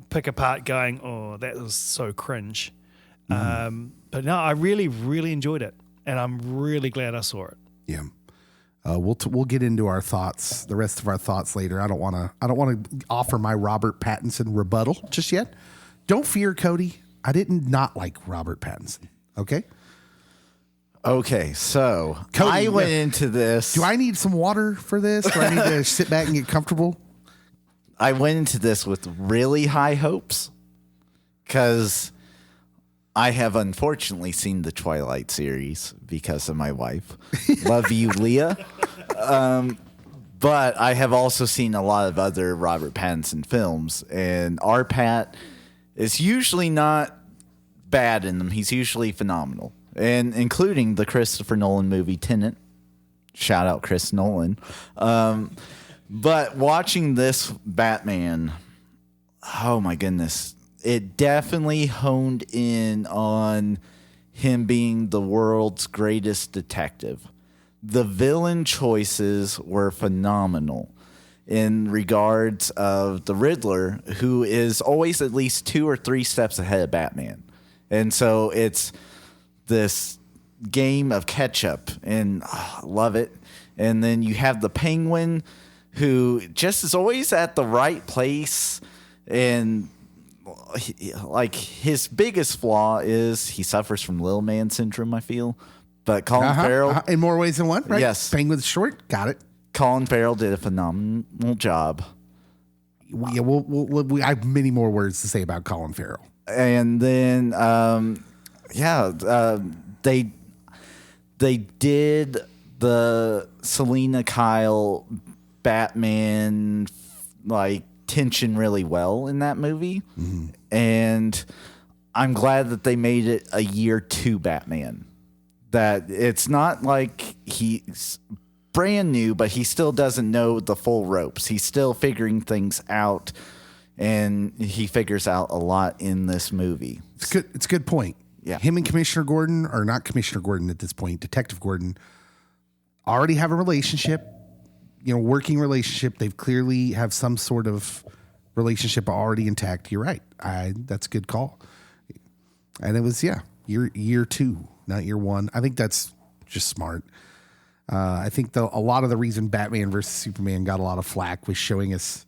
pick apart going, oh, that was so cringe. But no, I really, really enjoyed it, and I'm really glad I saw it. Yeah. We'll get into our thoughts, the rest of our thoughts later. I don't want to offer my Robert Pattinson rebuttal just yet. Don't fear, Cody. I didn't not like Robert Pattinson. Okay. Okay, so Cody, I went into this. Do I need some water for this? Do I need to sit back and get comfortable? I went into this with really high hopes because I have unfortunately seen the Twilight series because of my wife. Love you, Leah. But I have also seen a lot of other Robert Pattinson films, and our Pat is usually not bad in them. He's usually phenomenal, and including the Christopher Nolan movie Tenet. Shout out Chris Nolan. But watching this Batman, oh my goodness, it definitely honed in on him being the world's greatest detective. The villain choices were phenomenal in regards of the Riddler, who is always at least 2 or 3 steps ahead of Batman. And so it's this game of catch up, and love it. And then you have the Penguin, who just is always at the right place, and like his biggest flaw is he suffers from little man syndrome, I feel. But Colin Farrell, in more ways than one, right? Yes. Penguin's short. Got it. Colin Farrell did a phenomenal job. Yeah, we I have many more words to say about Colin Farrell. And then, they did the Selena Kyle Batman like tension really well in that movie, and I'm glad that they made it a year 2 Batman. That it's not like he's brand new, but he still doesn't know the full ropes. He's still figuring things out, and he figures out a lot in this movie. It's good. It's a good point. Yeah. Him and Commissioner Gordon, or not Commissioner Gordon at this point, Detective Gordon, already have a relationship, working relationship. They've clearly have some sort of relationship already intact. You're right. That's a good call. And it was, year 2, not year 1. I think that's just smart. I think a lot of the reason Batman versus Superman got a lot of flack was showing us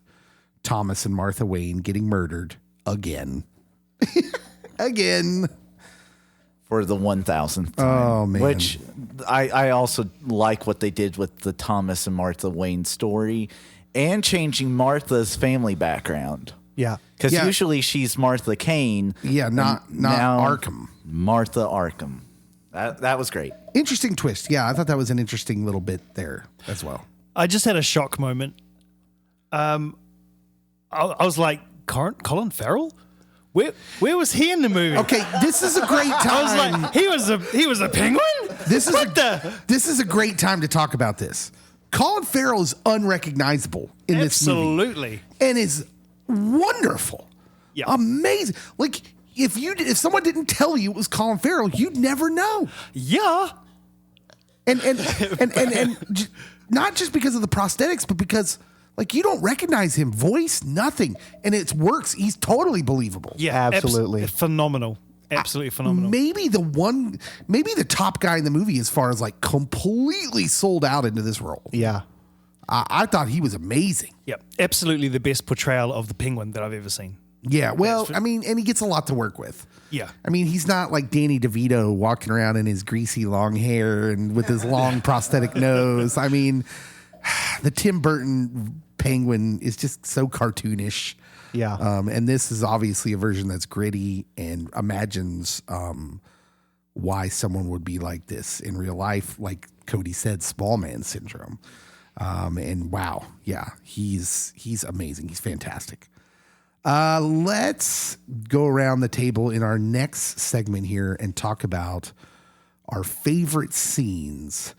Thomas and Martha Wayne getting murdered again. Again. For the 1000th time. Oh, man. Which I also like what they did with the Thomas and Martha Wayne story and changing Martha's family background. Yeah. Because usually she's Martha Kane. Yeah, not Arkham. Martha Arkham. That was great. Interesting twist. Yeah, I thought that was an interesting little bit there as well. I just had a shock moment. I was like, Colin Farrell? Where was he in the movie? Okay, this is a great time. I was like, he was a penguin? This is a great time to talk about this. Colin Farrell is unrecognizable in this movie. Absolutely. And is wonderful. Yeah. Amazing. Like if someone didn't tell you it was Colin Farrell, you'd never know. Yeah. And not just because of the prosthetics, but because you don't recognize him, voice, nothing, and it works. He's totally believable. Yeah, absolutely. Phenomenal. Absolutely phenomenal. Maybe the top guy in the movie as far as completely sold out into this role. Yeah. I thought he was amazing. Yeah, absolutely the best portrayal of the penguin that I've ever seen. Yeah, well, I mean, and he gets a lot to work with. Yeah. I mean, he's not like Danny DeVito walking around in his greasy long hair and with his long prosthetic nose. I mean, the Tim Burton Penguin is just so cartoonish. Yeah. And this is obviously a version that's gritty and imagines why someone would be like this in real life. Like Cody said, small man syndrome. And wow, yeah, he's amazing. He's fantastic. Let's go around the table in our next segment here and talk about our favorite scenes.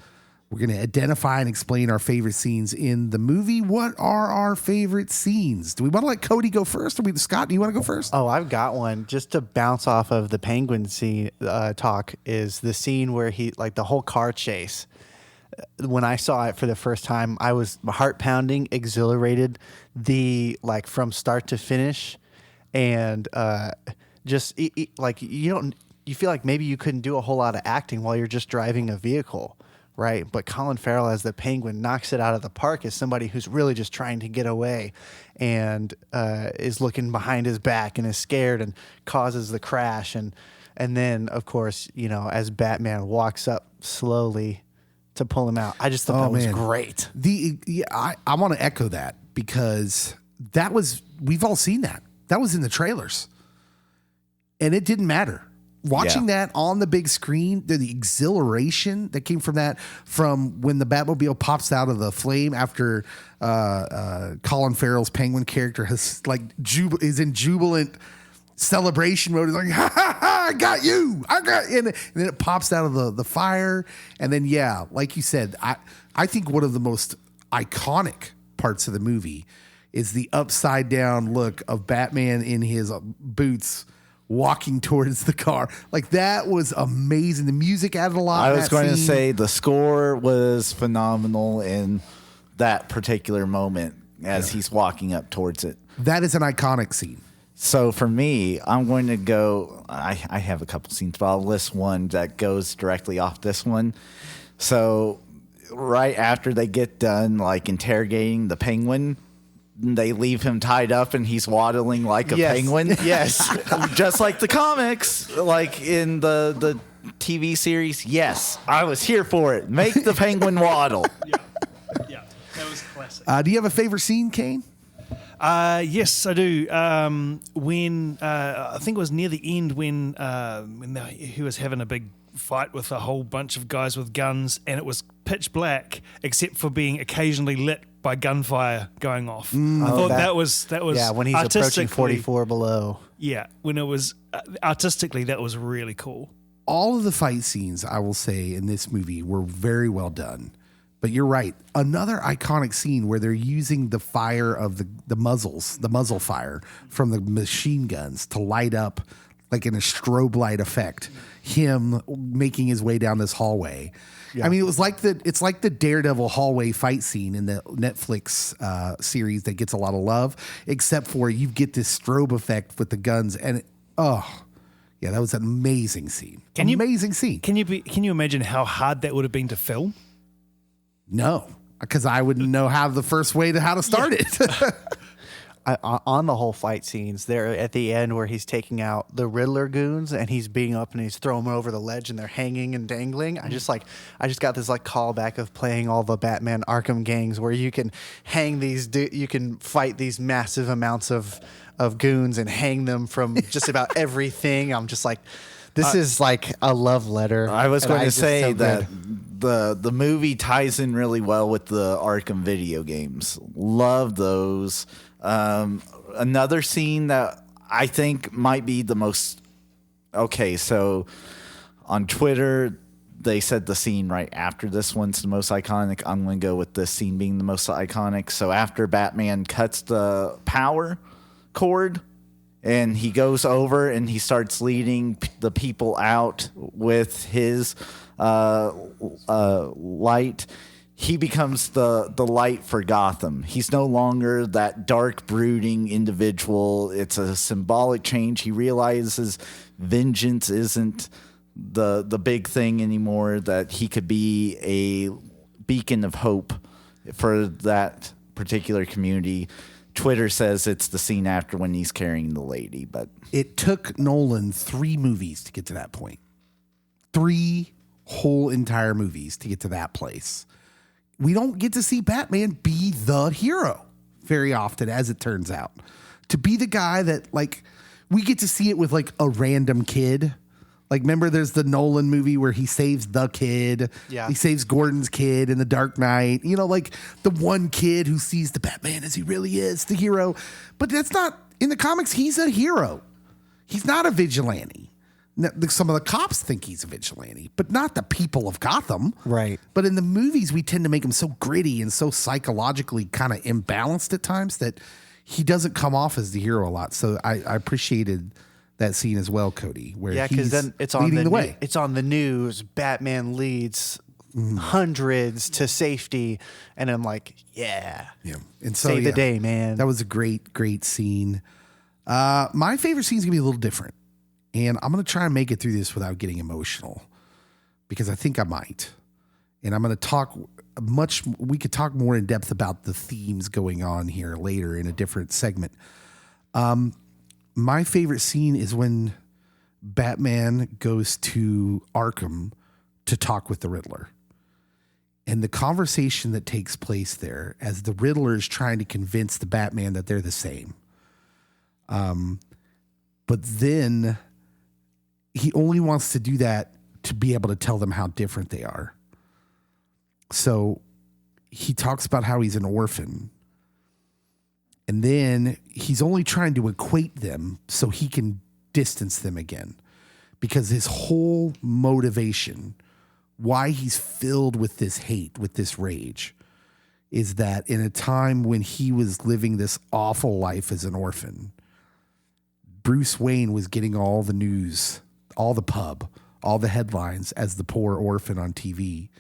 We're going to identify and explain our favorite scenes in the movie. What are our favorite scenes? Do we want to let Cody go first? Scott, do you want to go first? Oh, I've got one. Just to bounce off of the penguin scene talk is the scene where he, like the whole car chase. When I saw it for the first time, I was heart pounding, exhilarated, from start to finish, and like you feel like maybe you couldn't do a whole lot of acting while you're just driving a vehicle, right? But Colin Farrell as the Penguin knocks it out of the park as somebody who's really just trying to get away, and is looking behind his back and is scared and causes the crash, and then of course as Batman walks up slowly to pull him out. I just thought that was great. I want to echo that because we've all seen that. That was in the trailers. And it didn't matter. Watching that on the big screen, the exhilaration that came from that, from when the Batmobile pops out of the flame after Colin Farrell's Penguin character is in jubilant celebration mode. Is like, ha ha ha, I got you. And then it pops out of the fire. And then, yeah, like you said, I think one of the most iconic parts of the movie is the upside down look of Batman in his boots walking towards the car. Like, that was amazing. The music added a lot. I was going to say the score was phenomenal in that particular moment as he's walking up towards it. That is an iconic scene. So for me, I'm going to go, I have a couple scenes, but I'll list one that goes directly off this one. So right after they get done interrogating the Penguin, they leave him tied up and he's waddling like a penguin. Yes. Just like the comics, like in the TV series. Yes, I was here for it. Make the Penguin waddle. Yeah, that was classic. Do you have a favorite scene, Kane? Yes, I do. When I think it was near the end when he was having a big fight with a whole bunch of guys with guns, and it was pitch black except for being occasionally lit by gunfire going off. I thought that was when he's approaching 44 below. Yeah, when it was artistically, that was really cool. All of the fight scenes, I will say, in this movie were very well done. But you're right. Another iconic scene where they're using the fire of the muzzle fire from the machine guns to light up, like in a strobe light effect, him making his way down this hallway. Yeah. I mean, it's like the Daredevil hallway fight scene in the Netflix series that gets a lot of love, except for you get this strobe effect with the guns, and yeah, that was an amazing scene. Amazing scene. Can you imagine how hard that would have been to film? No, because I wouldn't know how to start it. On the whole fight scenes there at the end where he's taking out the Riddler goons and he's beating up and he's throwing them over the ledge and they're hanging and dangling. I just got this callback of playing all the Batman Arkham gangs where you can hang you can fight these massive amounts of goons and hang them from just about everything. I'm just like, this is like a love letter. I was going to say that the movie ties in really well with the Arkham video games. Love those. Another scene that I think might be the most... Okay, so on Twitter, they said the scene right after this one's the most iconic. I'm going to go with this scene being the most iconic. So after Batman cuts the power cord and he goes over and he starts leading the people out with his light, he becomes the light for Gotham. He's no longer that dark, brooding individual. It's a symbolic change. He realizes vengeance isn't the big thing anymore, that he could be a beacon of hope for that particular community. Twitter says it's the scene after when he's carrying the lady, but It took Nolan 3 movies to get to that point. 3 whole entire movies to get to that place. We don't get to see Batman be the hero very often, as it turns out. To be the guy that, like, we get to see it with, like, a random kid. Like, remember there's the Nolan movie where he saves the kid. Yeah. He saves Gordon's kid in The Dark Knight. You know, like, the one kid who sees the Batman as he really is, the hero. But that's not, in the comics, he's a hero. He's not a vigilante. Some of the cops think he's a vigilante, but not the people of Gotham. Right. But in the movies, we tend to make him so gritty and so psychologically kind of imbalanced at times that he doesn't come off as the hero a lot. So I appreciated that scene as well, Cody, where because he's then it's on leading the the way. It's on the news. Batman leads hundreds to safety, and I'm like, yeah, And so, save the day, man. That was a great scene. My favorite scene is gonna be a little different, and I'm gonna try and make it through this without getting emotional, because I think I might. And I'm gonna talk we could talk more in depth about the themes going on here later in a different segment. My favorite scene is when Batman goes to Arkham to talk with the Riddler. And the conversation that takes place there as the Riddler is trying to convince the Batman that they're the same. But then he only wants to do that to be able to tell them how different they are. So he talks about how he's an orphan. And then he's only trying to equate them so he can distance them again. Because his whole motivation, why he's filled with this hate, with this rage, is that in a time when he was living this awful life as an orphan, Bruce Wayne was getting all the news, all the pub, all the headlines as the poor orphan on TV.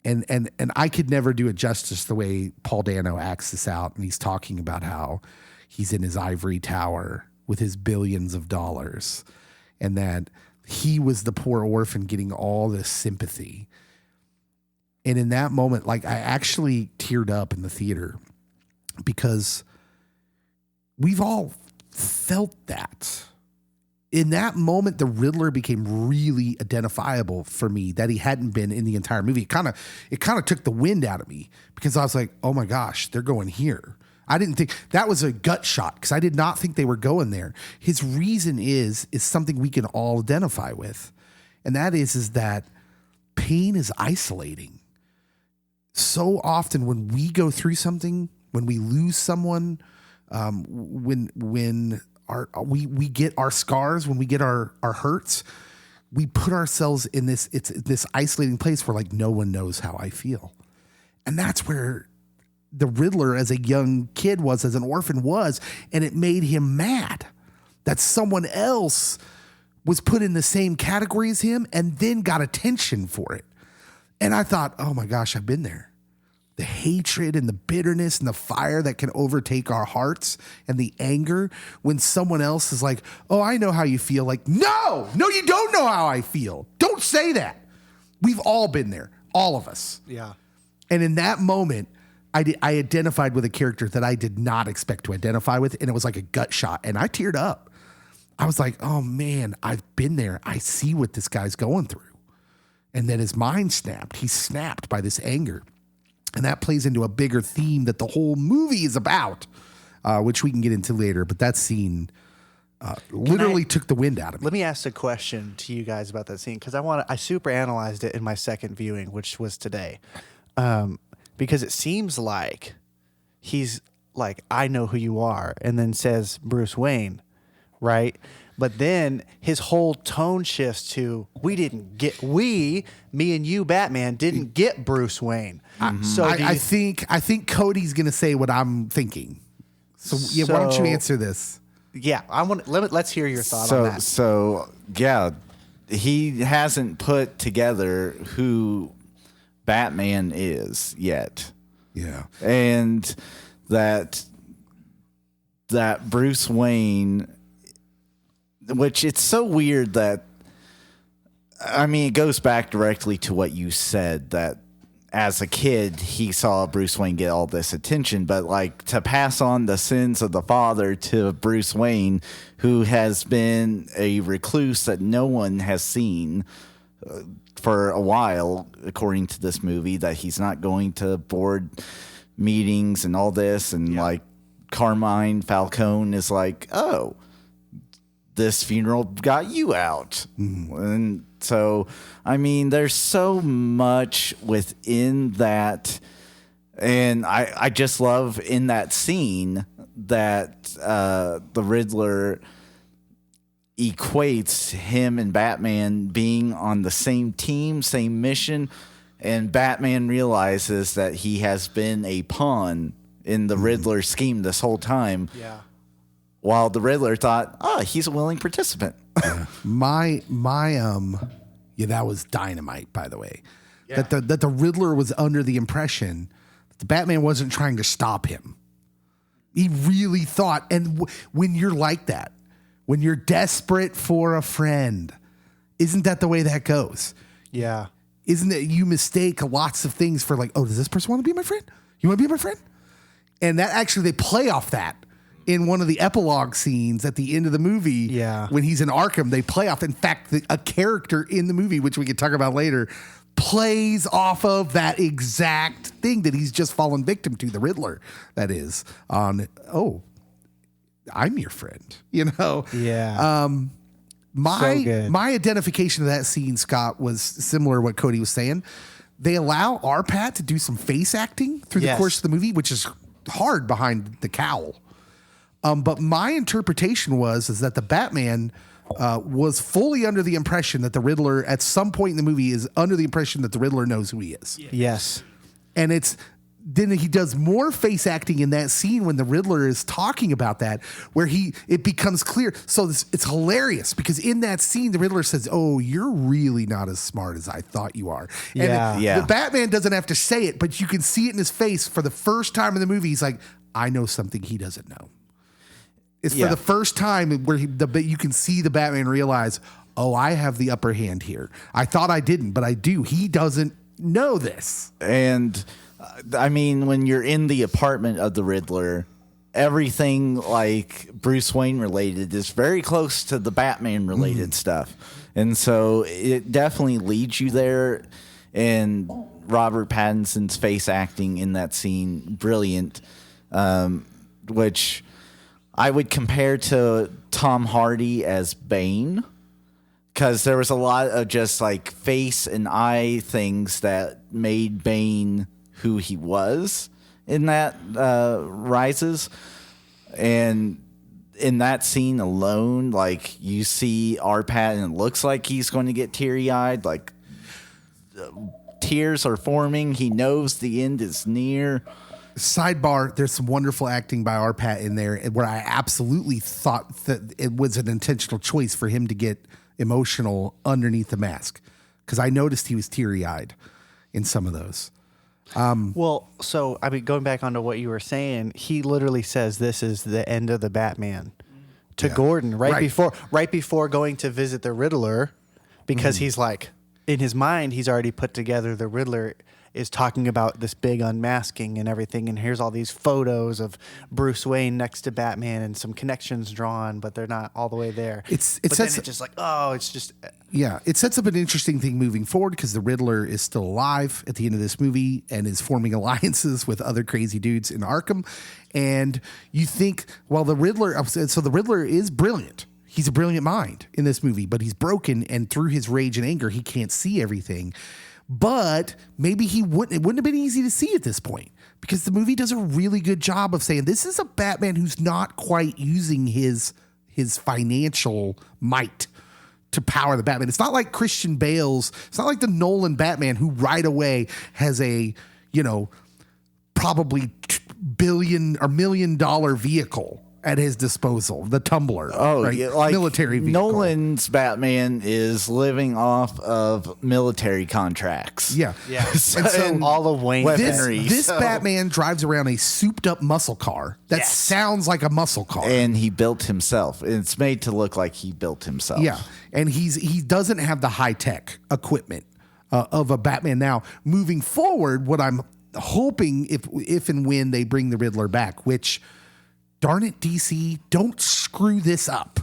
And I could never do it justice the way Paul Dano acts this out. And he's talking about how he's in his ivory tower with his billions of dollars, and that he was the poor orphan getting all this sympathy. And in that moment, like, I actually teared up in the theater because we've all felt that. In that moment, the Riddler became really identifiable for me that he hadn't been in the entire movie. It kind of took the wind out of me because I was like, oh my gosh, they're going here. I didn't think that was a gut shot because I did not think they were going there. His reason is something we can all identify with. And that is that pain is isolating. So often when we go through something, when we lose someone, when we get our scars, when we get our hurts, we put ourselves in this isolating place where, like, no one knows how I feel. And that's where the Riddler as a young kid was, as an orphan was, and it made him mad that someone else was put in the same category as him and then got attention for it. And I thought, oh my gosh, I've been there. The hatred and the bitterness and the fire that can overtake our hearts and the anger when someone else is like, oh, I know how you feel. Like, no, you don't know how I feel. Don't say that. We've all been there, all of us. Yeah. And in that moment, I identified with a character that I did not expect to identify with, and it was like a gut shot, and I teared up. I was like, oh man, I've been there. I see what this guy's going through. And then his mind snapped. He's snapped by this anger. And that plays into a bigger theme that the whole movie is about, which we can get into later. But that scene literally took the wind out of me. Let me ask a question to you guys about that scene, because I super analyzed it in my second viewing, which was today, because it seems like he's like, I know who you are, and then says Bruce Wayne, right? But then his whole tone shifts to, me and you, Batman, didn't get Bruce Wayne. So I think Cody's going to say what I'm thinking. So yeah, why don't you answer this? Yeah, let's hear your thought on that. So yeah, he hasn't put together who Batman is yet. Yeah. And that Bruce Wayne, which it's so weird that, I mean, it goes back directly to what you said, that as a kid, he saw Bruce Wayne get all this attention, but like to pass on the sins of the father to Bruce Wayne, who has been a recluse that no one has seen for a while, according to this movie, that he's not going to board meetings and all this. And like Carmine Falcone is like, oh, this funeral got you out. And so, I mean, there's so much within that. And I just love in that scene that the Riddler equates him and Batman being on the same team, same mission. And Batman realizes that he has been a pawn in the Riddler scheme this whole time. Yeah. While the Riddler thought, oh, he's a willing participant. That was dynamite, by the way. Yeah. That the Riddler was under the impression that the Batman wasn't trying to stop him. He really thought, and when you're like that, when you're desperate for a friend, isn't that the way that goes? Yeah. Isn't it you mistake lots of things for like, oh, does this person want to be my friend? You want to be my friend? And that actually, they play off that. In one of the epilogue scenes at the end of the movie, when he's in Arkham, they play off. In fact, a character in the movie, which we can talk about later, plays off of that exact thing that he's just fallen victim to, the Riddler, that is, on, oh, I'm your friend, you know? Yeah. My identification of that scene, Scott, was similar to what Cody was saying. They allow Arpat to do some face acting through the course of the movie, which is hard behind the cowl. But my interpretation is that the Batman was fully under the impression that the Riddler, at some point in the movie, is under the impression that the Riddler knows who he is. Yes. And then he does more face acting in that scene when the Riddler is talking about that, where it becomes clear. So it's hilarious because in that scene, the Riddler says, oh, you're really not as smart as I thought you are. And the Batman doesn't have to say it, but you can see it in his face for the first time in the movie. He's like, I know something he doesn't know. It's for the first time where you can see the Batman realize, oh, I have the upper hand here. I thought I didn't, but I do. He doesn't know this. And I mean, when you're in the apartment of the Riddler, everything like Bruce Wayne related is very close to the Batman related stuff. And so it definitely leads you there. And Robert Pattinson's face acting in that scene, brilliant, which I would compare to Tom Hardy as Bane, because there was a lot of just like face and eye things that made Bane who he was in that Rises. And in that scene alone, like you see Arpat and it looks like he's going to get teary-eyed, like tears are forming. He knows the end is near. Sidebar, there's some wonderful acting by Arpat in there where I absolutely thought that it was an intentional choice for him to get emotional underneath the mask, because I noticed he was teary-eyed in some of those. Well, so, I mean, going back onto what you were saying, he literally says this is the end of the Batman to Gordon right before going to visit the Riddler, because he's like, in his mind, he's already put together the Riddler is talking about this big unmasking and everything, and here's all these photos of Bruce Wayne next to Batman and some connections drawn, but they're not all the way there. It sets up an interesting thing moving forward, because the Riddler is still alive at the end of this movie and is forming alliances with other crazy dudes in Arkham. And you think, well, the Riddler is brilliant. He's a brilliant mind in this movie, but he's broken, and through his rage and anger, he can't see everything. But maybe it wouldn't have been easy to see at this point, because the movie does a really good job of saying this is a Batman who's not quite using his financial might to power the Batman. It's not like Christian Bale's. It's not like the Nolan Batman who right away has a, probably $1 million vehicle at his disposal, the Tumbler. Like military vehicle. Nolan's Batman is living off of military contracts. Yeah. So all of Wayne's weaponry. This Batman drives around a souped up muscle car that sounds like a muscle car. And he built himself. It's made to look like he built himself. Yeah. And he doesn't have the high tech equipment of a Batman. Now, moving forward, what I'm hoping if and when they bring the Riddler back, which, darn it, DC, don't screw this up.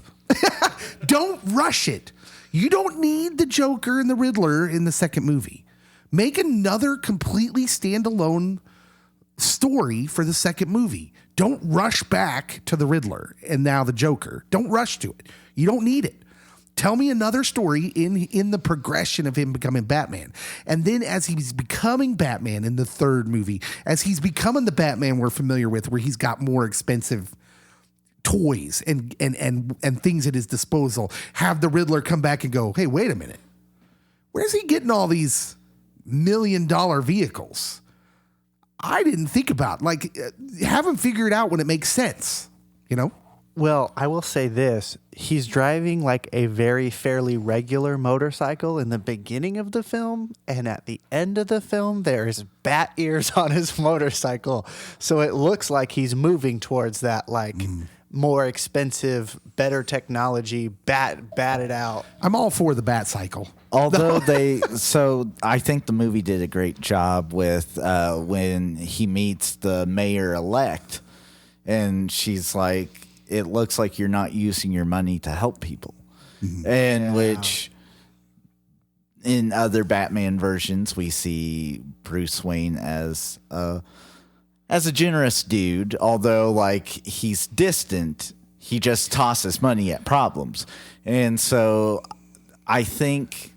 Don't rush it. You don't need the Joker and the Riddler in the second movie. Make another completely standalone story for the second movie. Don't rush back to the Riddler and now the Joker. Don't rush to it. You don't need it. Tell me another story in the progression of him becoming Batman. And then as he's becoming Batman in the third movie, as he's becoming the Batman we're familiar with, where he's got more expensive toys and things at his disposal, have the Riddler come back and go, hey, wait a minute. Where's he getting all these $1 million vehicles? I didn't think about, have him figure it out when it makes sense, you know? Well, I will say this. He's driving like a very fairly regular motorcycle in the beginning of the film, and at the end of the film, there's bat ears on his motorcycle. So it looks like he's moving towards that more expensive, better technology, batted out. I'm all for the bat cycle. Although I think the movie did a great job with when he meets the mayor-elect, and she's like, it looks like you're not using your money to help people. And which in other Batman versions, we see Bruce Wayne as a generous dude, although he's distant, he just tosses money at problems. And so I think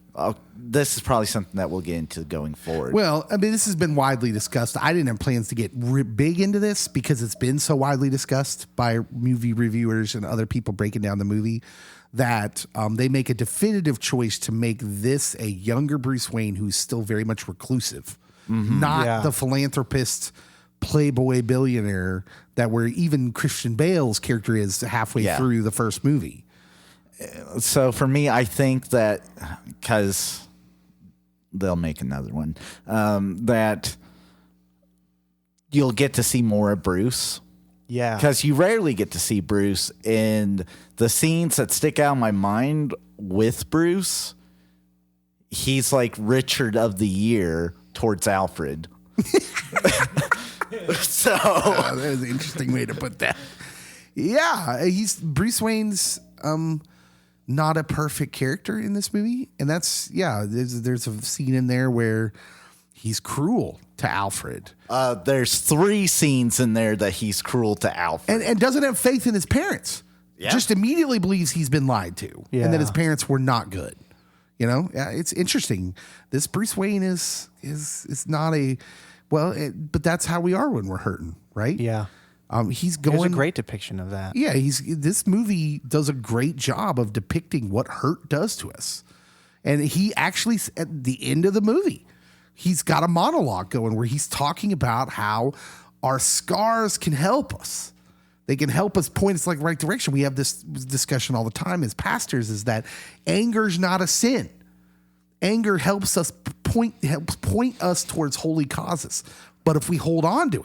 this is probably something that we'll get into going forward. Well, I mean, this has been widely discussed. I didn't have plans to get big into this because it's been so widely discussed by movie reviewers and other people breaking down the movie that they make a definitive choice to make this a younger Bruce Wayne who's still very much reclusive, not the philanthropist, playboy billionaire that where even Christian Bale's character is halfway through the first movie. So for me, I think that because they'll make another one, that you'll get to see more of Bruce. Yeah. Because you rarely get to see Bruce. And the scenes that stick out in my mind with Bruce, he's like Richard of the Year towards Alfred. So that was an interesting way to put that. Yeah, Bruce Wayne's not a perfect character in this movie, and that's there's a scene in there where he's cruel to Alfred. There's 3 scenes in there that he's cruel to Alfred, and doesn't have faith in his parents. Yeah. Just immediately believes he's been lied to, and that his parents were not good. You know, it's interesting. This Bruce Wayne is not a but that's how we are when we're hurting, right? Yeah. There's a great depiction of that. Yeah, this movie does a great job of depicting what hurt does to us. And he actually, at the end of the movie, he's got a monologue going where he's talking about how our scars can help us. They can help us point us like right direction. We have this discussion all the time as pastors, is that anger's not a sin. Anger helps point us towards holy causes. But if we hold on to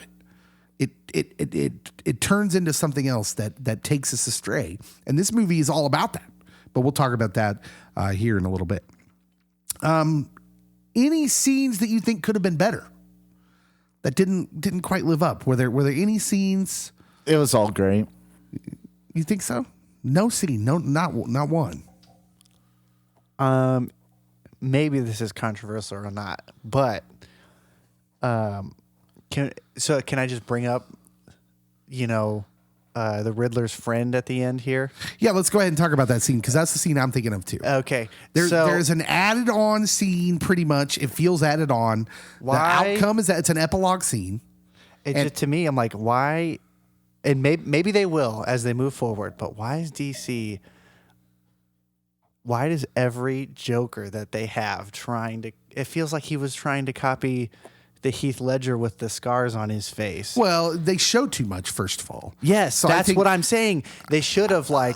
it turns into something else that takes us astray. And this movie is all about that. But we'll talk about that here in a little bit. Any scenes that you think could have been better that didn't quite live up? Were there any scenes? It was all great. You think so? No scene, not one. Maybe this is controversial or not, but can I just bring up, the Riddler's friend at the end here? Yeah, let's go ahead and talk about that scene because that's the scene I'm thinking of too. Okay, there's an added on scene. Pretty much, it feels added on. Why? The outcome is that it's an epilogue scene. To me, I'm like, why? And maybe they will as they move forward. But why is DC? Why does every Joker that they have it feels like he was trying to copy the Heath Ledger with the scars on his face. Well, they show too much, first of all. Yes, so that's what I'm saying. They should have I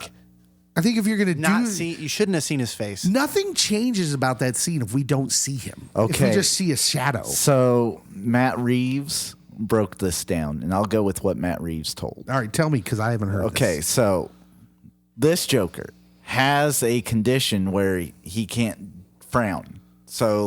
think if you're going to you shouldn't have seen his face. Nothing changes about that scene if we don't see him. Okay. If we just see a shadow. So Matt Reeves broke this down, and I'll go with what Matt Reeves told. All right, tell me because I haven't heard Okay, this. So this Joker has a condition where he can't frown. So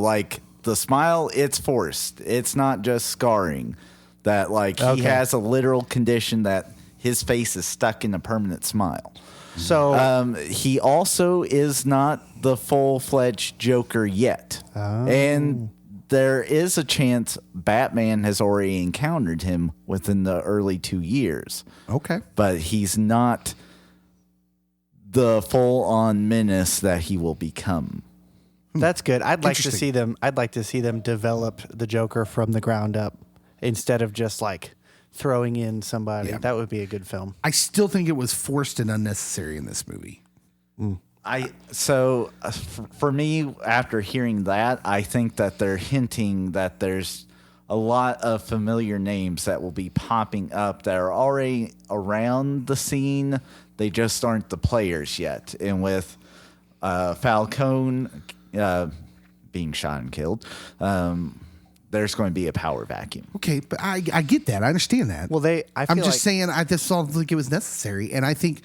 the smile, it's forced. It's not just scarring. That like Okay. he has a literal condition that his face is stuck in a permanent smile. So He also is not the full-fledged Joker yet. And there is a chance Batman has already encountered him within the early 2 years. Okay. But he's not the full-on menace that he will become. that's good. I'd like to Interesting. see them. I'd like to see them develop the Joker from the ground up instead of just like throwing in somebody. Yeah. That would be a good film. I still think it was forced and unnecessary in this movie. For me, after hearing that, I think that they're hinting that there's a lot of familiar names that will be popping up that are already around the scene. They just aren't the players yet. And with Falcone being shot and killed, there's going to be a power vacuum. Okay, but I get that. I understand that. Well, I I'm feel just saying I just don't think it was necessary. And I think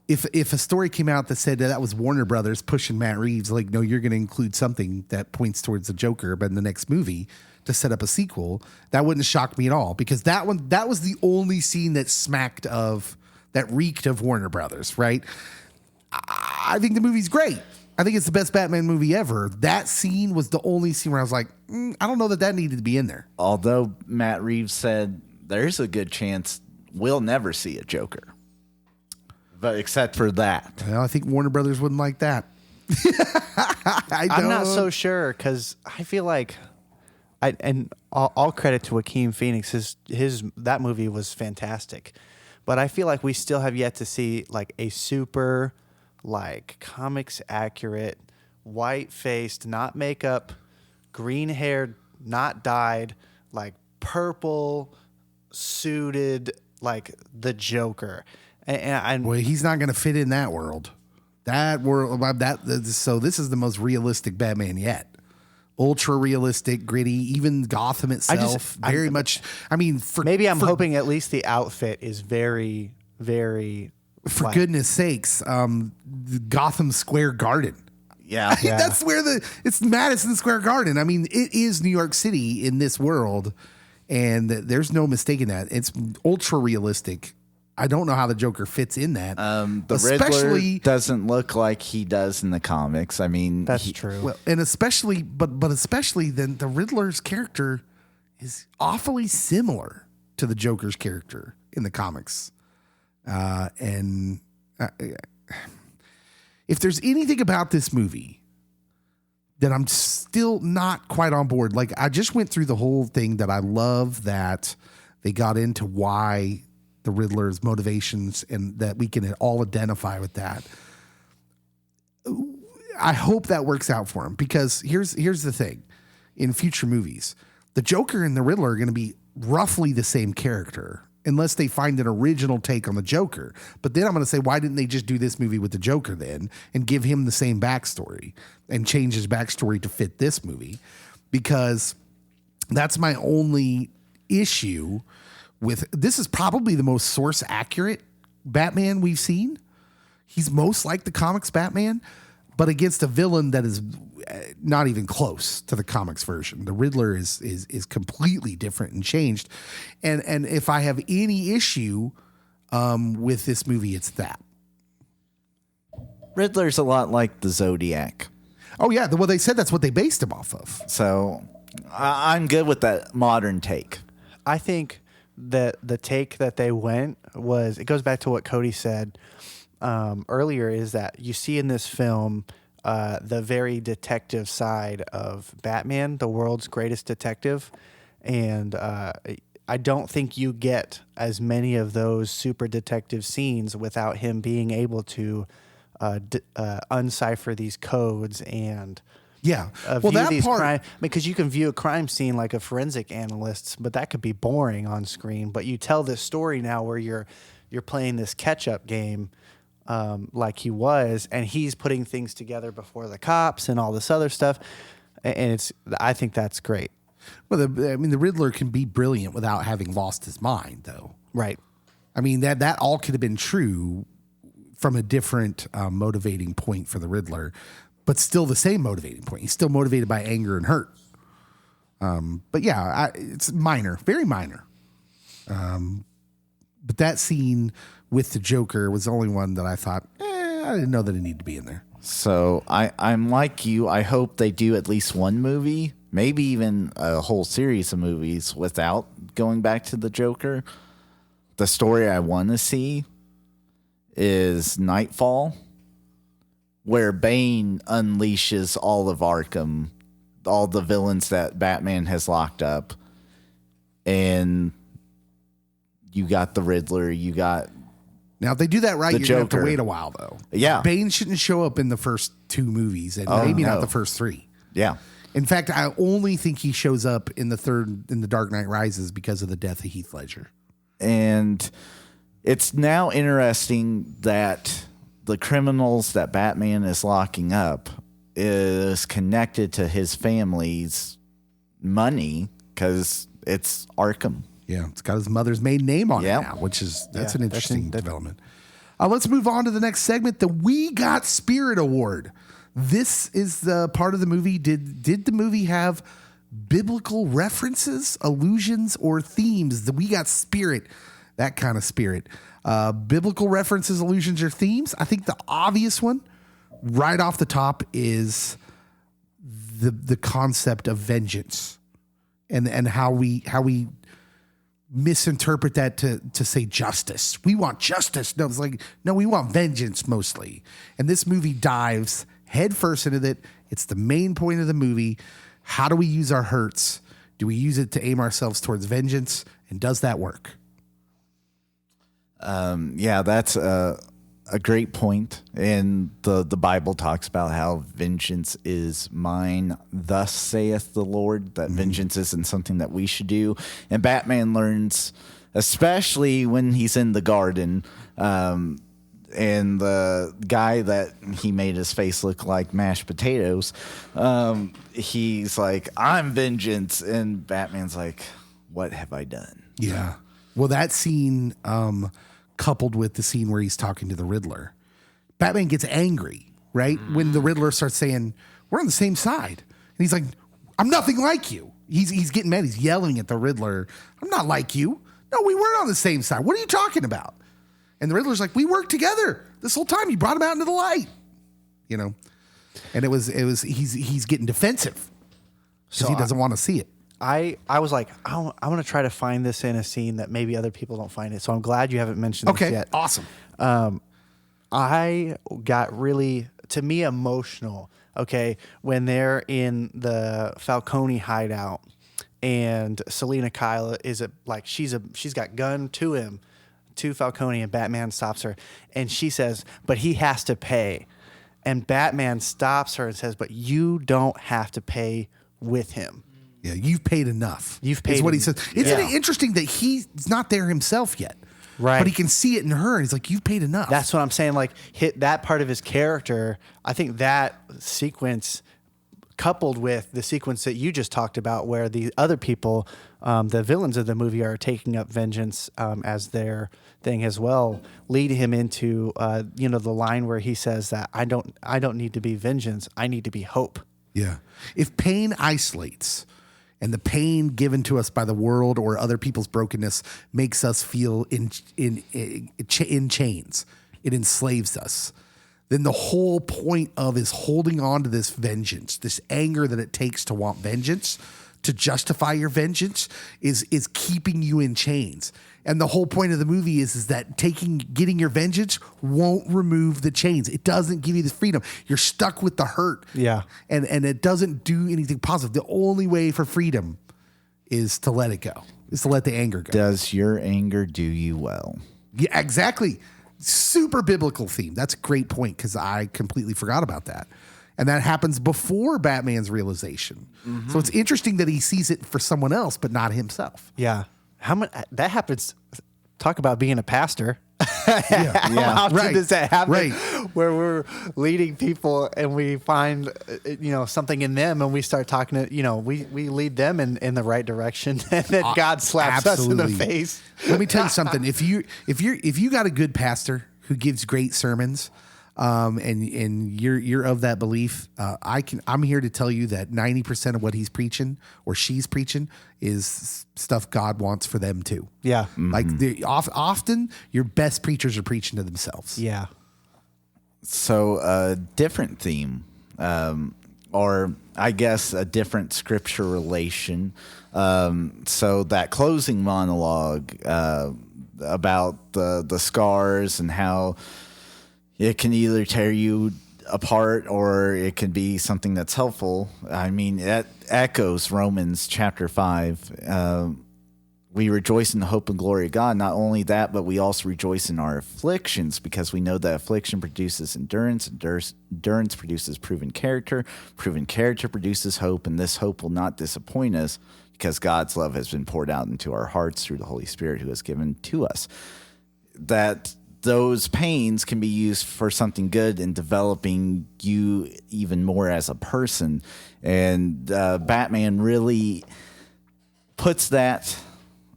if a story came out that said that was Warner Brothers pushing Matt Reeves, like, no, you're going to include something that points towards the Joker, but in the next movie to set up a sequel, that wouldn't shock me at all, because that was the only scene that reeked of Warner Brothers, right? I think the movie's great. I think it's the best Batman movie ever. That scene was the only scene where I was like, I don't know that needed to be in there. Although Matt Reeves said there's a good chance we'll never see a Joker. But except for that. Well, I think Warner Brothers wouldn't like that. I'm not so sure because I feel like, all credit to Joaquin Phoenix, that movie was fantastic, but I feel like we still have yet to see like a super, like, comics accurate, white faced, not makeup, green haired, not dyed, like purple suited, like the Joker. And Well, he's not going to fit in that world. So this is the most realistic Batman yet. Ultra realistic, gritty. Even Gotham itself, much. I mean, maybe I'm hoping at least the outfit is very, very. For goodness sakes, Gotham Square Garden. Yeah. That's where it's Madison Square Garden. I mean, it is New York City in this world, and there's no mistaking that. It's ultra realistic. I don't know how the Joker fits in that. The Riddler doesn't look like he does in the comics. I mean, That's true. Well, and especially then the Riddler's character is awfully similar to the Joker's character in the comics. If there's anything about this movie that I'm still not quite on board, like, I just went through the whole thing that I love that they got into why the Riddler's motivations and that we can all identify with that. I hope that works out for him, because here's the thing. In future movies, the Joker and the Riddler are going to be roughly the same character unless they find an original take on the Joker. But then I'm going to say, why didn't they just do this movie with the Joker then and give him the same backstory and change his backstory to fit this movie? Because that's my only issue with this. Is probably the most source accurate Batman we've seen. He's most like the comics Batman, but against a villain that is not even close to the comics version. The Riddler is completely different and changed. And if I have any issue with this movie, it's that. Riddler's a lot like the Zodiac. Oh yeah, well, they said that's what they based him off of. So I'm good with that modern take. I think that the take that they went was, it goes back to what Cody said earlier, is that you see in this film the very detective side of Batman, the world's greatest detective. And I don't think you get as many of those super detective scenes without him being able to uncipher these codes and Yeah. view these crime, because you can view a crime scene like a forensic analyst, but that could be boring on screen. But you tell this story now where you're playing this catch-up game like he was, and he's putting things together before the cops and all this other stuff. And I think that's great. Well, the Riddler can be brilliant without having lost his mind, though. Right. I mean, that all could have been true from a different motivating point for the Riddler, but still the same motivating point. He's still motivated by anger and hurt. But yeah, it's minor, very minor. But that scene with the Joker was the only one that I thought, I didn't know that it needed to be in there. So I'm like you. I hope they do at least one movie, maybe even a whole series of movies without going back to the Joker. The story I want to see is Nightfall, where Bane unleashes all of Arkham, all the villains that Batman has locked up. And you got the Riddler, you got... Now, if they do that right, The you're going to have to Joker. wait a while, though. Yeah. Bane shouldn't show up in the first 2 movies, and maybe not no. the first 3. Yeah. In fact, I only think he shows up in the third, in The Dark Knight Rises, because of the death of Heath Ledger. And it's now interesting that the criminals that Batman is locking up is connected to his family's money because it's Arkham. Yeah, it's got his mother's maiden name on Yeah. it now, which is that's an interesting development. Let's move on to the next segment, the We Got Spirit Award. This is the part of the movie. Did the movie have biblical references, allusions, or themes? The We Got Spirit, that kind of spirit. Biblical references, allusions, or themes? I think the obvious one right off the top is the concept of vengeance and how we misinterpret that to say justice. We want justice. No, it's like, no, we want vengeance mostly. And this movie dives headfirst into that. It's the main point of the movie. How do we use our hurts? Do we use it to aim ourselves towards vengeance? And does that work? Yeah, that's a great point. And the Bible talks about how vengeance is mine, thus saith the Lord, that vengeance isn't something that we should do. And Batman learns, especially when he's in the garden, and the guy that he made his face look like mashed potatoes, he's like, I'm vengeance. And Batman's like, what have I done? Yeah. Well, that scene, coupled with the scene where he's talking to the Riddler, Batman gets angry, right? When the Riddler starts saying, we're on the same side. And he's like, I'm nothing like you. He's getting mad. He's yelling at the Riddler. I'm not like you. No, we weren't on the same side. What are you talking about? And the Riddler's like, we worked together this whole time. You brought him out into the light, you know? And he's getting defensive because he doesn't want to see it. I was like, I want to try to find this in a scene that maybe other people don't find it. So I'm glad you haven't mentioned this yet. Awesome. I got really, to me, emotional. Okay, when they're in the Falcone hideout, and Selena Kyle she's got gun to him, to Falcone, and Batman stops her, and she says, "But he has to pay," and Batman stops her and says, "But you don't have to pay with him." Yeah, you've paid enough. You've paid is what he en- says. Isn't Yeah. it interesting that he's not there himself yet? Right. But he can see it in her, and he's like, you've paid enough. That's what I'm saying. Like, hit that part of his character. I think that sequence, coupled with the sequence that you just talked about, where the other people, the villains of the movie, are taking up vengeance as their thing as well, lead him into the line where he says that I don't need to be vengeance. I need to be hope. Yeah. If pain isolates, and the pain given to us by the world or other people's brokenness makes us feel in chains, it enslaves us, then the whole point of is holding on to this vengeance, this anger that it takes to want vengeance, to justify your vengeance, is keeping you in chains. And the whole point of the movie is that getting your vengeance won't remove the chains. It doesn't give you this freedom. You're stuck with the hurt. Yeah. And it doesn't do anything positive. The only way for freedom is to let it go, is to let the anger go. Does your anger do you well? Yeah, exactly. Super biblical theme. That's a great point, because I completely forgot about that. And that happens before Batman's realization. So it's interesting that he sees it for someone else, but not himself. Yeah. How much that happens? Talk about being a pastor. Yeah. How often does that happen? Right. Where we're leading people and we find something in them, and we start talking to we lead them in the right direction, and then God slaps us in the face. Let me tell you something. If you got a good pastor who gives great sermons, and you're of that belief, I'm here to tell you that 90% of what he's preaching or she's preaching is stuff God wants for them too. Yeah. Like often your best preachers are preaching to themselves. Yeah. So a different theme, or I guess a different scripture relation. So that closing monologue about the scars and how it can either tear you apart or it can be something that's helpful. I mean, it echoes Romans chapter 5. We rejoice in the hope and glory of God. Not only that, but we also rejoice in our afflictions because we know that affliction produces endurance. Endurance produces proven character. Proven character produces hope, and this hope will not disappoint us because God's love has been poured out into our hearts through the Holy Spirit who has given to us. That those pains can be used for something good in developing you even more as a person. And Batman really puts that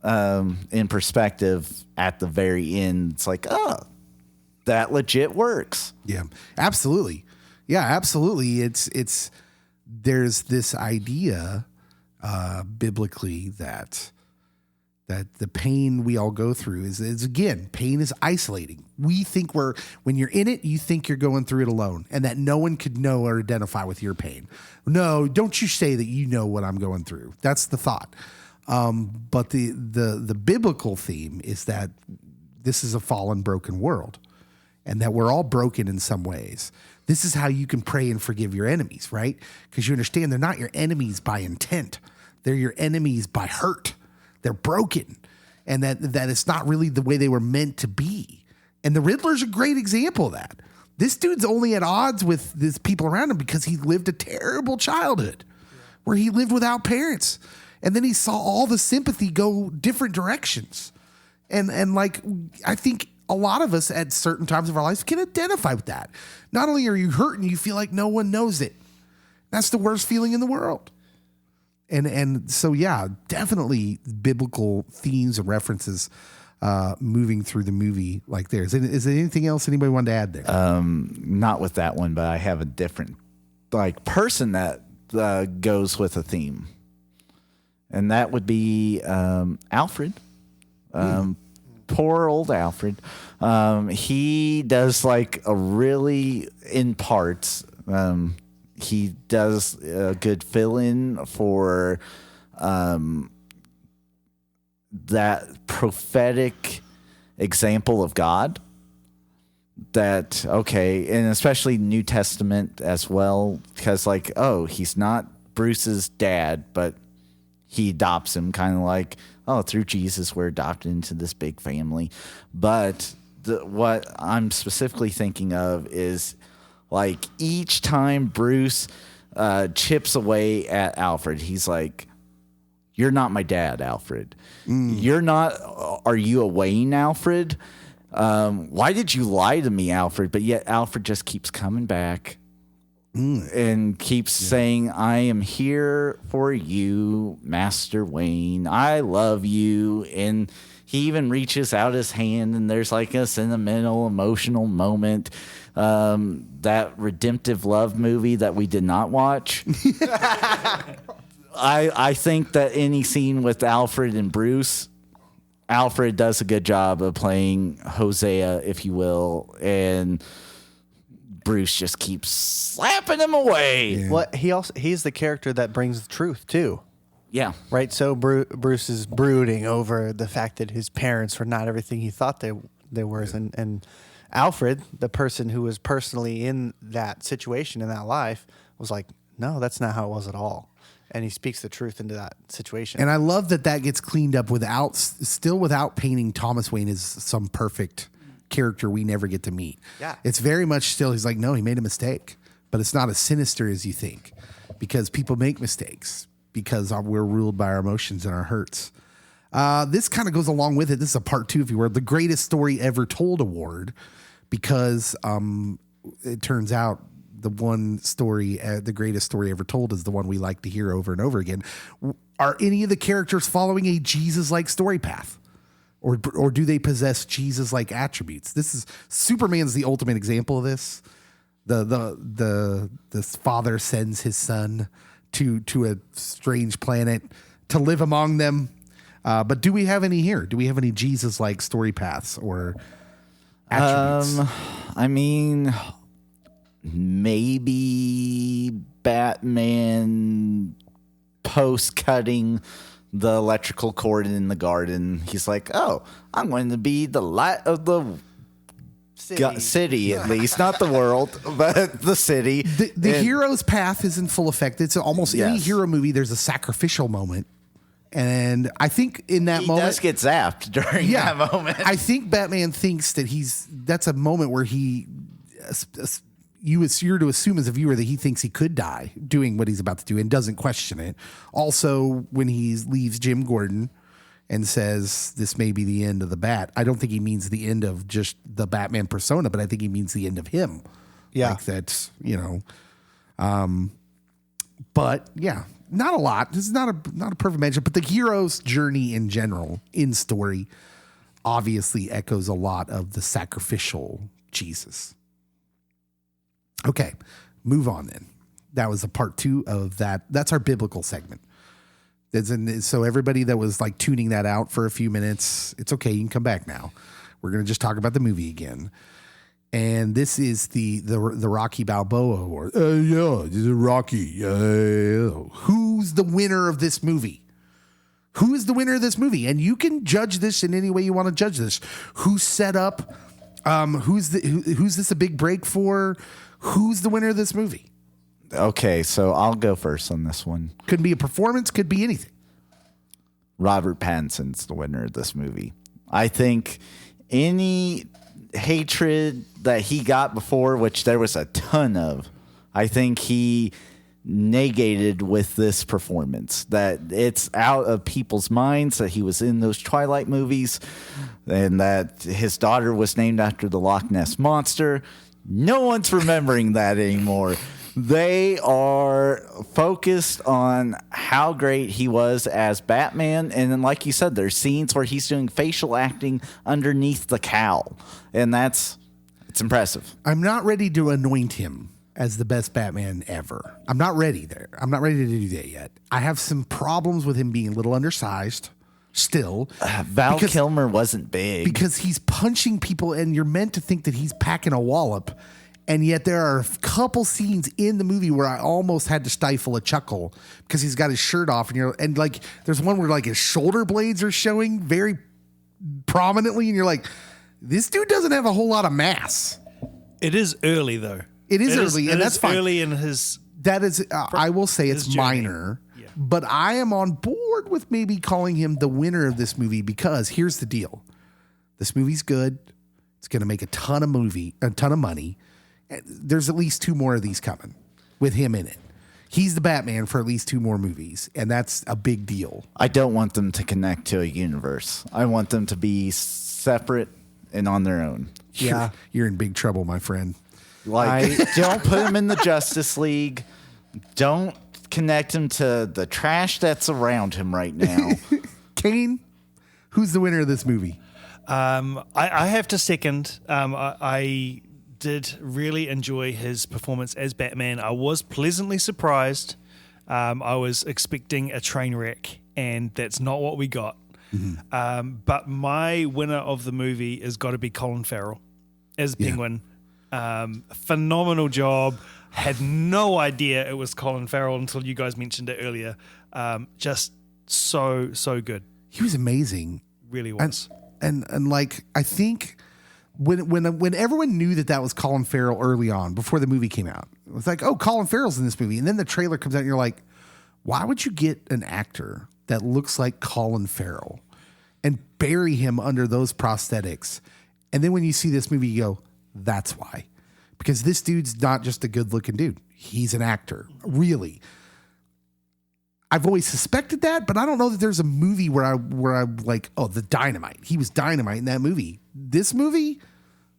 in perspective at the very end. It's like, oh, that legit works. Yeah, absolutely. Yeah, absolutely. It's there's this idea biblically that the pain we all go through is again, pain is isolating. We think when you're in it, you think you're going through it alone and that no one could know or identify with your pain. No, don't you say that you know what I'm going through. That's the thought. But the biblical theme is that this is a fallen, broken world and that we're all broken in some ways. This is how you can pray and forgive your enemies, right? Because you understand they're not your enemies by intent. They're your enemies by hurt. They're broken, and that it's not really the way they were meant to be. And the Riddler's a great example of that. This dude's only at odds with these people around him because he lived a terrible childhood where he lived without parents. And then he saw all the sympathy go different directions. And like, I think a lot of us at certain times of our lives can identify with that. Not only are you hurting, you feel like no one knows it. That's the worst feeling in the world. And so, yeah, definitely biblical themes and references moving through the movie like there. Is there anything else anybody wanted to add there? Not with that one, but I have a different person that goes with a theme. And that would be Alfred. Poor old Alfred. He does a really, in parts, he does a good fill-in for that prophetic example of God. That, okay, and especially New Testament as well, because he's not Bruce's dad, but he adopts him kind of through Jesus, we're adopted into this big family. But what I'm specifically thinking of is each time Bruce chips away at Alfred, he's like, you're not my dad, Alfred. You're not, are you a Wayne, Alfred? Why did you lie to me, Alfred? But yet Alfred just keeps coming back and keeps saying, I am here for you, Master Wayne. I love you. And he even reaches out his hand and there's a sentimental, emotional moment. That redemptive love movie that we did not watch. I think that any scene with Alfred and Bruce, Alfred does a good job of playing Hosea, if you will, and Bruce just keeps slapping him away. Yeah. Well, he's the character that brings the truth too. Yeah. Right. So Bruce is brooding over the fact that his parents were not everything he thought they were, and Alfred, the person who was personally in that situation in that life, was like, no, that's not how it was at all. And he speaks the truth into that situation. And I love that gets cleaned up without painting Thomas Wayne as some perfect character we never get to meet. Yeah. It's very much still, he's like, no, he made a mistake, but it's not as sinister as you think because people make mistakes because we're ruled by our emotions and our hurts. This kind of goes along with it. This is a part 2, if you will, the greatest story ever told award, because it turns out the one story, the greatest story ever told, is the one we like to hear over and over again. Are any of the characters following a Jesus-like story path? Or do they possess Jesus-like attributes? Superman's the ultimate example of this. The father sends his son to a strange planet to live among them. But do we have any here? Do we have any Jesus-like story paths or attributes? I mean, maybe Batman post-cutting the electrical cord in the garden. He's like, oh, I'm going to be the light of the city, at least. Not the world, but the city. The hero's path is in full effect. It's almost any hero movie, there's a sacrificial moment. And I think in that moment... He does get zapped during that moment. I think Batman thinks that that's a moment where you're to assume as a viewer that he thinks he could die doing what he's about to do and doesn't question it. Also, when he leaves Jim Gordon and says this may be the end of the Bat, I don't think he means the end of just the Batman persona, but I think he means the end of him. Yeah. Like that's, but yeah, not a lot. This is not a perfect measure, but the hero's journey in general in story obviously echoes a lot of the sacrificial Jesus. Okay, move on then. That was a part 2 of that. That's our biblical segment. So everybody that was like tuning that out for a few minutes, it's okay. You can come back now. We're going to just talk about the movie again. And this is the Rocky Balboa Award. This is Rocky. Who's the winner of this movie? Who is the winner of this movie? And you can judge this in any way you want to judge this. Who set up? Who's this a big break for? Who's the winner of this movie? Okay, so I'll go first on this one. Could be a performance, could be anything. Robert Pattinson's the winner of this movie. I think any hatred that he got before, which there was a ton of, I think he negated with this performance. That it's out of people's minds that he was in those Twilight movies and that his daughter was named after the Loch Ness Monster. No one's remembering that anymore. They are focused on how great he was as Batman. And then, like you said, there's scenes where he's doing facial acting underneath the cowl. And it's impressive. I'm not ready to anoint him as the best Batman ever. I'm not ready there. I'm not ready to do that yet. I have some problems with him being a little undersized still. Val Kilmer wasn't big. Because he's punching people and you're meant to think that he's packing a wallop. And yet there are a couple scenes in the movie where I almost had to stifle a chuckle because he's got his shirt off and like there's one where like his shoulder blades are showing very prominently and you're like, this dude doesn't have a whole lot of mass. It is early though. It is early, and that's fine. Early in his. That is, I will say it's minor, but I am on board with maybe calling him the winner of this movie because here's the deal: this movie's good. It's going to make a ton of money. There's at least 2 more of these coming with him in it. He's the Batman for at least 2 more movies, and that's a big deal. I don't want them to connect to a universe. I want them to be separate and on their own. Yeah, you're in big trouble, my friend. Like, don't put him in the Justice League. Don't connect him to the trash that's around him right now. Kane, who's the winner of this movie? I have to second. I did really enjoy his performance as Batman. I was pleasantly surprised. I was expecting a train wreck, and that's not what we got. Mm-hmm. But my winner of the movie has got to be Colin Farrell as Penguin. Phenomenal job. Had no idea it was Colin Farrell until you guys mentioned it earlier. Just so good. He was amazing. Really was. And like I think when everyone knew that was Colin Farrell early on before the movie came out, it was like, oh, Colin Farrell's in this movie, and then the trailer comes out, and you're like, why would you get an actor that looks like Colin Farrell and bury him under those prosthetics? And then when you see this movie, you go, that's why. Because this dude's not just a good-looking dude. He's an actor, really. I've always suspected that, but I don't know that there's a movie where I'm like, oh, the Dynamite. He was Dynamite in that movie. This movie,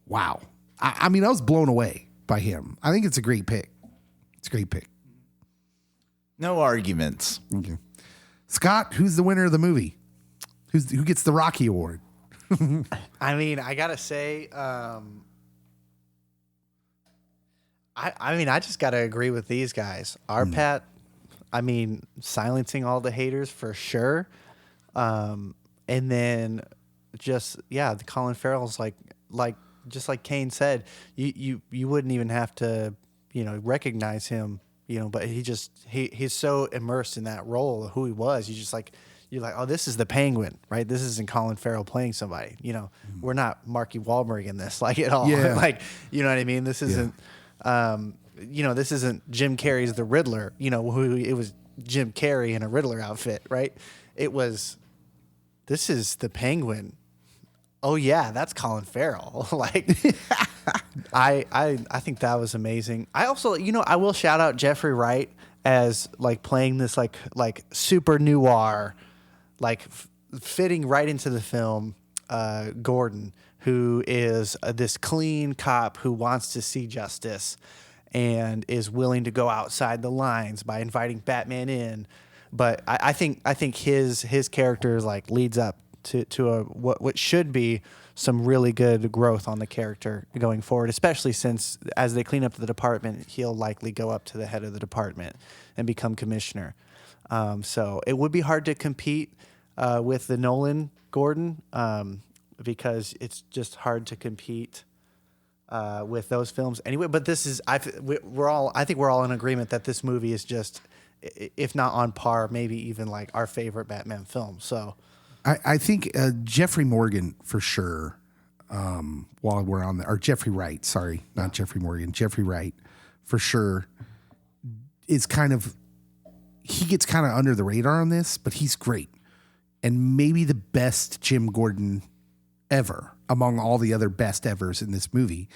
wow. I mean, I was blown away by him. I think it's a great pick. It's a great pick. No arguments. Okay. Scott, who's the winner of the movie? Who gets the Rocky Award? I mean, I gotta say, I just gotta agree with these guys. Our Pat, I mean, silencing all the haters for sure, and then just the Colin Farrell's like just like Kane said, you wouldn't even have to recognize him, but he's so immersed in that role of who he was. You're like, oh, this is the Penguin, right? This isn't Colin Farrell playing somebody. We're not Marky Wahlberg in this, like, at all. Yeah. Like, you know what I mean? This isn't, this isn't Jim Carrey's The Riddler. Who it was Jim Carrey in a Riddler outfit, right? This is the Penguin. Oh yeah, that's Colin Farrell. Like, I think that was amazing. I also, I will shout out Jeffrey Wright as like playing this like super noir, like fitting right into the film. Gordon, who is this clean cop who wants to see justice and is willing to go outside the lines by inviting Batman in. But I think his character like leads up to a what should be some really good growth on the character going forward, especially since as they clean up the department, he'll likely go up to the head of the department and become commissioner. So it would be hard to compete with the Nolan Gordon because it's just hard to compete with those films anyway. But this is I think we're all in agreement that this movie is just, if not on par, maybe even like our favorite Batman film. So I think Jeffrey Morgan for sure. While we're on or Jeffrey Wright, sorry, not Jeffrey Morgan. Jeffrey Wright for sure is he gets kind of under the radar on this, but he's great and maybe the best Jim Gordon ever among all the other best evers in this movie,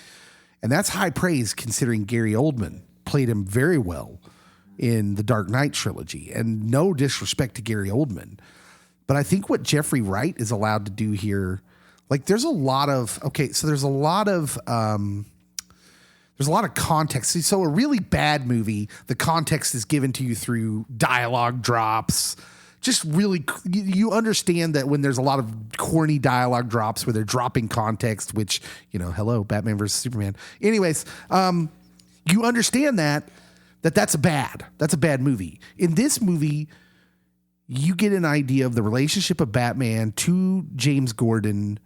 and that's high praise considering Gary Oldman played him very well in the Dark Knight trilogy. And no disrespect to Gary Oldman. But I think what Jeffrey Wright is allowed to do here, like there's a lot of context. So a really bad movie, the context is given to you through dialogue drops. Just really, you understand that when there's a lot of corny dialogue drops where they're dropping context, which, hello, Batman versus Superman. Anyways, you understand that's a bad movie. In this movie, you get an idea of the relationship of Batman to James Gordon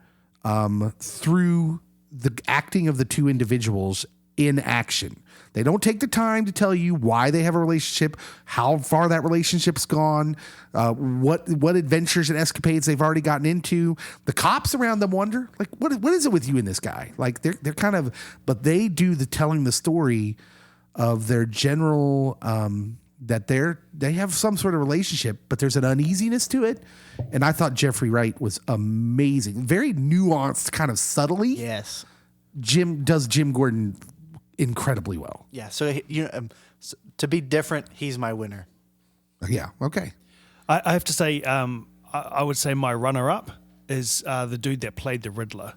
through the acting of the two individuals in action. They don't take the time to tell you why they have a relationship, how far that relationship's gone, what adventures and escapades they've already gotten into. The cops around them wonder, like, what is it with you and this guy? Like they're kind of, but they do the telling the story of their general that they have some sort of relationship, but there's an uneasiness to it. And I thought Jeffrey Wright was amazing, very nuanced, kind of subtly. yes. Jim Gordon incredibly well. Yeah, so to be different, he's my winner. Yeah. Okay. I have to say, I would say my runner-up is the dude that played the Riddler.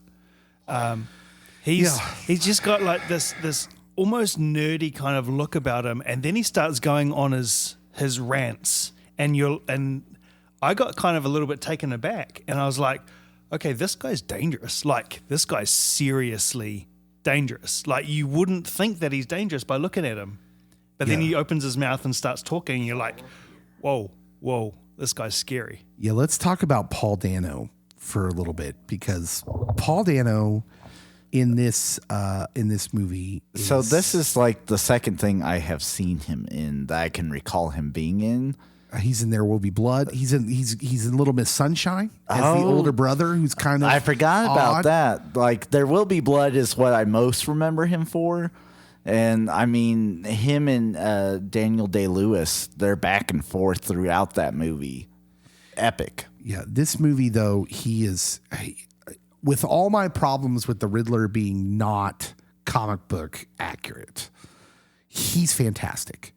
He's just got like this almost nerdy kind of look about him, and then he starts going on his rants, and I got kind of a little bit taken aback, and I was like, okay, this guy's dangerous. Like, this guy's seriously dangerous. Like, you wouldn't think that he's dangerous by looking at him. But then he opens his mouth and starts talking, and you're like, whoa, this guy's scary. Yeah, let's talk about Paul Dano for a little bit, because Paul Dano in this movie So this is like the second thing I have seen him in that I can recall him being in. He's in There Will Be Blood. He's in Little Miss Sunshine as the older brother who's kind of I forgot about odd. that. Like, There Will Be Blood is what I most remember him for. And I mean, him and Daniel Day-Lewis, they're back and forth throughout that movie. Epic. Yeah, this movie though, he is, with all my problems with the Riddler being not comic book accurate, he's fantastic.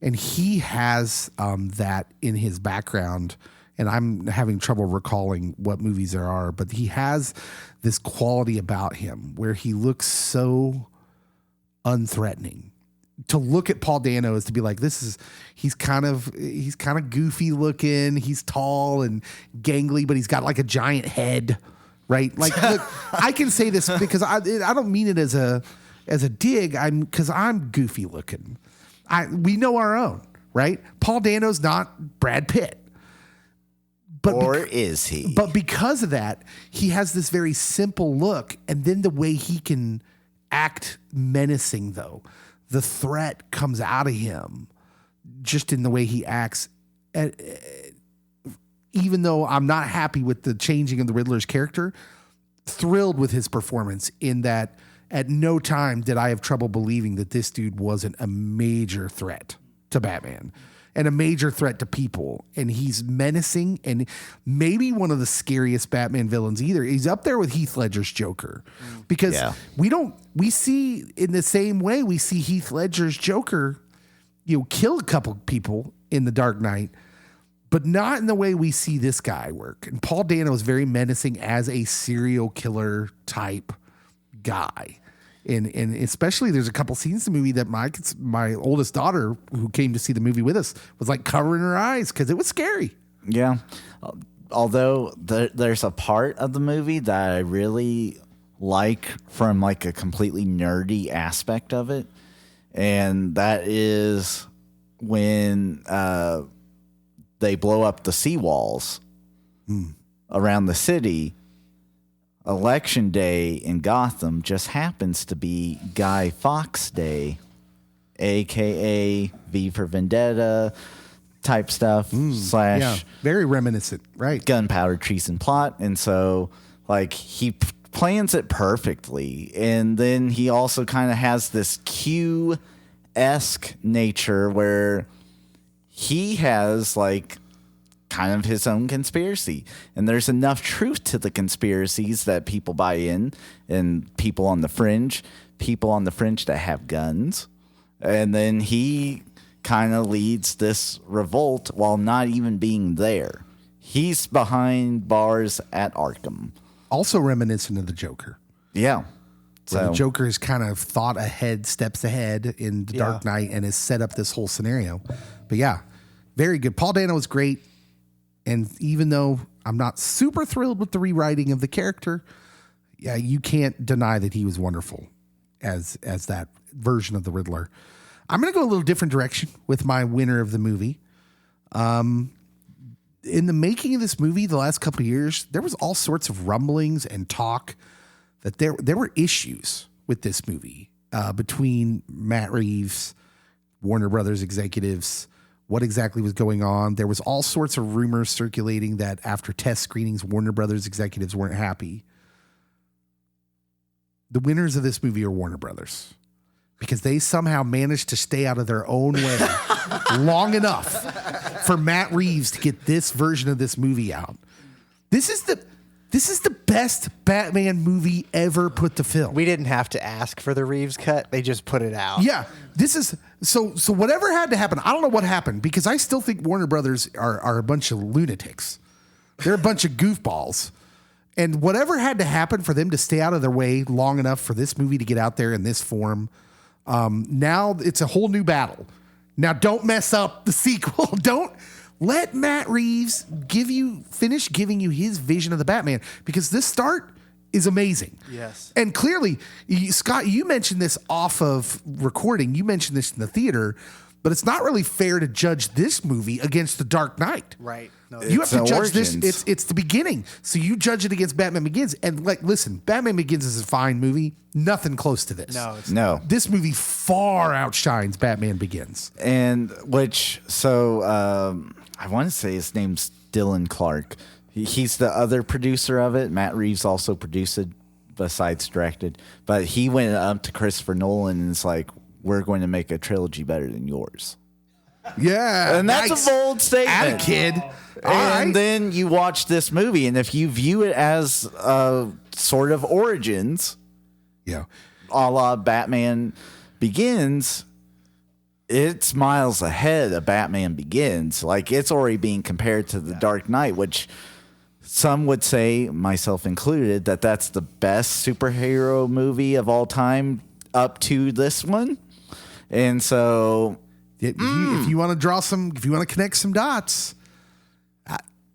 And he has that in his background, and I'm having trouble recalling what movies there are, but he has this quality about him where he looks so unthreatening. To look at Paul Dano is to be like, he's kind of goofy looking. He's tall and gangly, but he's got like a giant head, right? Like, look, I can say this because I don't mean it as a dig. Because I'm goofy looking. We know our own, right? Paul Dano's not Brad Pitt. But or is he? But because of that, he has this very simple look. And then the way he can act menacing, though, the threat comes out of him just in the way he acts. Even though I'm not happy with the changing of the Riddler's character, thrilled with his performance in that at no time did I have trouble believing that this dude wasn't a major threat to Batman. And a major threat to people. And he's menacing and maybe one of the scariest Batman villains either. He's up there with Heath Ledger's Joker. Because we see in the same way we see Heath Ledger's Joker, kill a couple people in The Dark Knight, but not in the way we see this guy work. And Paul Dano is very menacing as a serial killer type guy. And especially there's a couple scenes in the movie that my oldest daughter, who came to see the movie with us, was like covering her eyes because it was scary. Yeah. Although there's a part of the movie that I really like from like a completely nerdy aspect of it. And that is when they blow up the seawalls around the city. Election Day in Gotham just happens to be Guy Fawkes Day, a.k.a. V for Vendetta type stuff, very reminiscent, right? Gunpowder Treason Plot. And so, like, he plans it perfectly. And then he also kind of has this Q-esque nature where he has, like, kind of his own conspiracy, and there's enough truth to the conspiracies that people buy in, and people on the fringe that have guns, and then he kind of leads this revolt while not even being there. He's behind bars at Arkham. Also reminiscent of the Joker. Yeah. So the Joker has kind of thought ahead, steps ahead in The Dark Knight, and has set up this whole scenario. But yeah, very good. Paul Dano was great. And even though I'm not super thrilled with the rewriting of the character, you can't deny that he was wonderful as that version of the Riddler. I'm going to go a little different direction with my winner of the movie. In the making of this movie, the last couple of years, there was all sorts of rumblings and talk that there were issues with this movie between Matt Reeves, Warner Brothers executives. What exactly was going on? There was all sorts of rumors circulating that after test screenings, Warner Brothers executives weren't happy. The winners of this movie are Warner Brothers because they somehow managed to stay out of their own way long enough for Matt Reeves to get this version of this movie out. This is the best Batman movie ever put to film. We didn't have to ask for the Reeves cut. They just put it out. Yeah. This is so whatever had to happen. I don't know what happened because I still think Warner Brothers are a bunch of lunatics. They're a bunch of goofballs. And whatever had to happen for them to stay out of their way long enough for this movie to get out there in this form. Now it's a whole new battle. Now don't mess up the sequel. Don't let Matt Reeves finish giving you his vision of the Batman because this start is amazing. Yes. And clearly, Scott, you mentioned this off of recording. You mentioned this in the theater, but it's not really fair to judge this movie against The Dark Knight. Right. No, You have to judge origins. this. It's the beginning. So you judge it against Batman Begins. And listen, Batman Begins is a fine movie. Nothing close to this. No. This movie far outshines Batman Begins. And I want to say his name's Dylan Clark. He's the other producer of it. Matt Reeves also produced it, besides directed. But he went up to Christopher Nolan and is like, we're going to make a trilogy better than yours. Yeah. And that's nice. a bold statement. Atta kid. And then you watch this movie, and if you view it as sort of origins, Yeah. a la Batman Begins, it's miles ahead of Batman Begins. Like, it's already being compared to The Dark Knight, which some would say, myself included, that that's the best superhero movie of all time up to this one. And so If you want to if you want to connect some dots,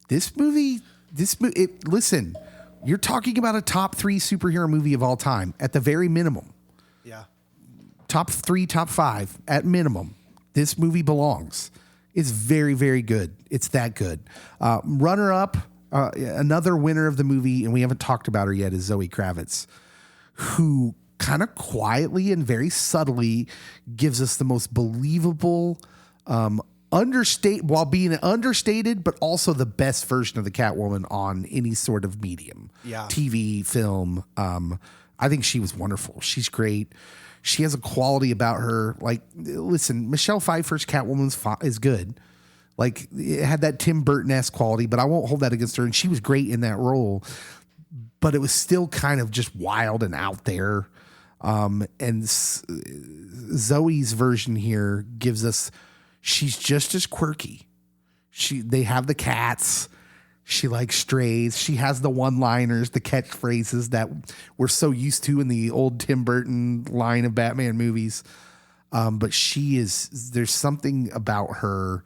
listen, You're talking about a top 3 superhero movie of all time at the very minimum. Yeah. Top 3, top 5 at minimum. This movie belongs. It's very, very good. It's that good. Runner up, another winner of the movie, and we haven't talked about her yet, is Zoe Kravitz, who kind of quietly and very subtly gives us the most believable, while being understated, but also the best version of the Catwoman on any sort of medium. Yeah. TV, film. I think she was wonderful. She's great. She has a quality about her. Like, listen, Michelle Pfeiffer's Catwoman is good. Like, it had that Tim Burton-esque quality, but I won't hold that against her. And she was great in that role, but it was still kind of just wild and out there. And Zoe's version here gives us, she's just as quirky. They have the cats. She likes strays. She has the one-liners, the catchphrases that we're so used to in the old Tim Burton line of Batman movies. But there's something about her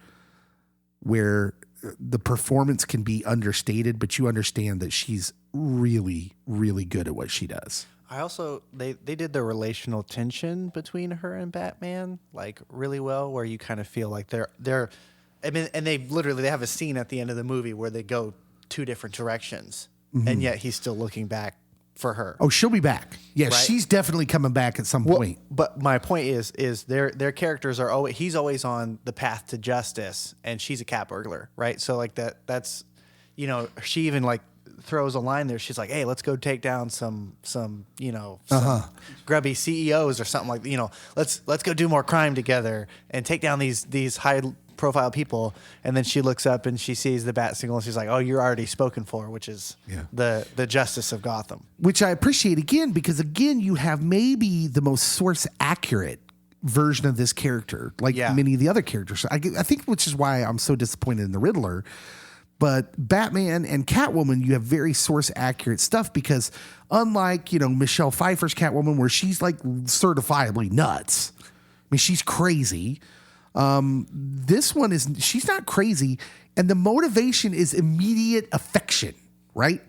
where the performance can be understated, but you understand that she's really, really good at what she does. I also they did the relational tension between her and Batman like really well, where you kind of feel like they're I mean, and they have a scene at the end of the movie where they go 2 different directions, and yet he's still looking back for her. Oh, she'll be back. Yeah, Right? she's definitely coming back at some point. But my point is their characters are always, he's always on the path to justice, and she's a cat burglar, right? So like that's she even like throws a line there. She's like, "Hey, let's go take down some grubby CEOs or something like let's go do more crime together and take down these high profile people." And then she looks up and she sees the bat signal and she's like, "Oh, you're already spoken for," which is the justice of Gotham. Which I appreciate because you have maybe the most source accurate version of this character, like many of the other characters. I think, which is why I'm so disappointed in the Riddler. But Batman and Catwoman, you have very source accurate stuff because unlike, Michelle Pfeiffer's Catwoman, where she's like certifiably nuts. I mean, she's crazy. This one she's not crazy. And the motivation is immediate affection, right?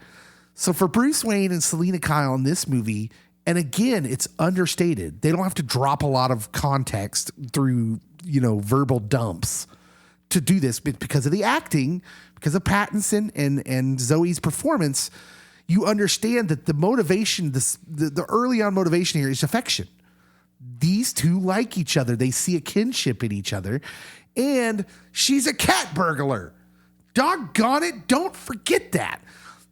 So for Bruce Wayne and Selena Kyle in this movie, and again, it's understated. They don't have to drop a lot of context through, verbal dumps to do this, but because of the acting, because of Pattinson and Zoe's performance, you understand that the motivation, the early on motivation here is affection. These two like each other. They see a kinship in each other, and she's a cat burglar. Doggone it. Don't forget that.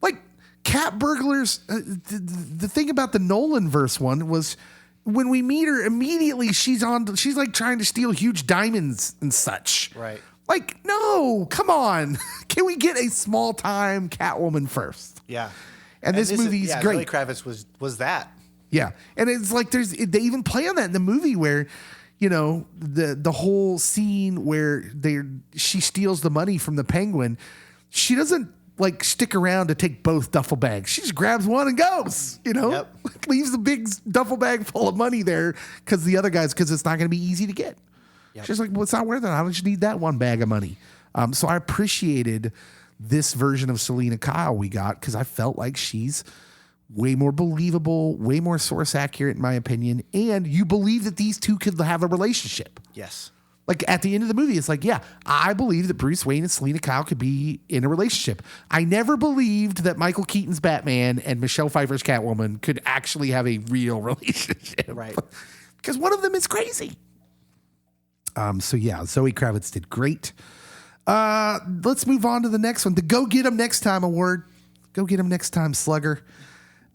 Like, cat burglars, the thing about the Nolan verse one was when we meet her immediately, she's like trying to steal huge diamonds and such. Right. Like, no, come on. Can we get a small time Catwoman first? Yeah. And this movie's great. Zoe Kravitz was that. Yeah. And it's like they even play on that in the movie where, the whole scene where she steals the money from the Penguin. She doesn't like stick around to take both duffel bags. She just grabs one and goes, Yep. Leaves the big duffel bag full of money there because it's not going to be easy to get. Yep. She's like, well, it's not worth it. I don't just need that one bag of money. So I appreciated this version of Selena Kyle we got because I felt like she's way more believable, way more source accurate in my opinion. And you believe that these two could have a relationship. Yes. Like at the end of the movie, it's like, yeah, I believe that Bruce Wayne and Selena Kyle could be in a relationship. I never believed that Michael Keaton's Batman and Michelle Pfeiffer's Catwoman could actually have a real relationship. Right. Because one of them is crazy. So yeah, Zoe Kravitz did great. Let's move on to the next one. The Go Get 'Em Next Time award. Go Get 'Em Next Time Slugger.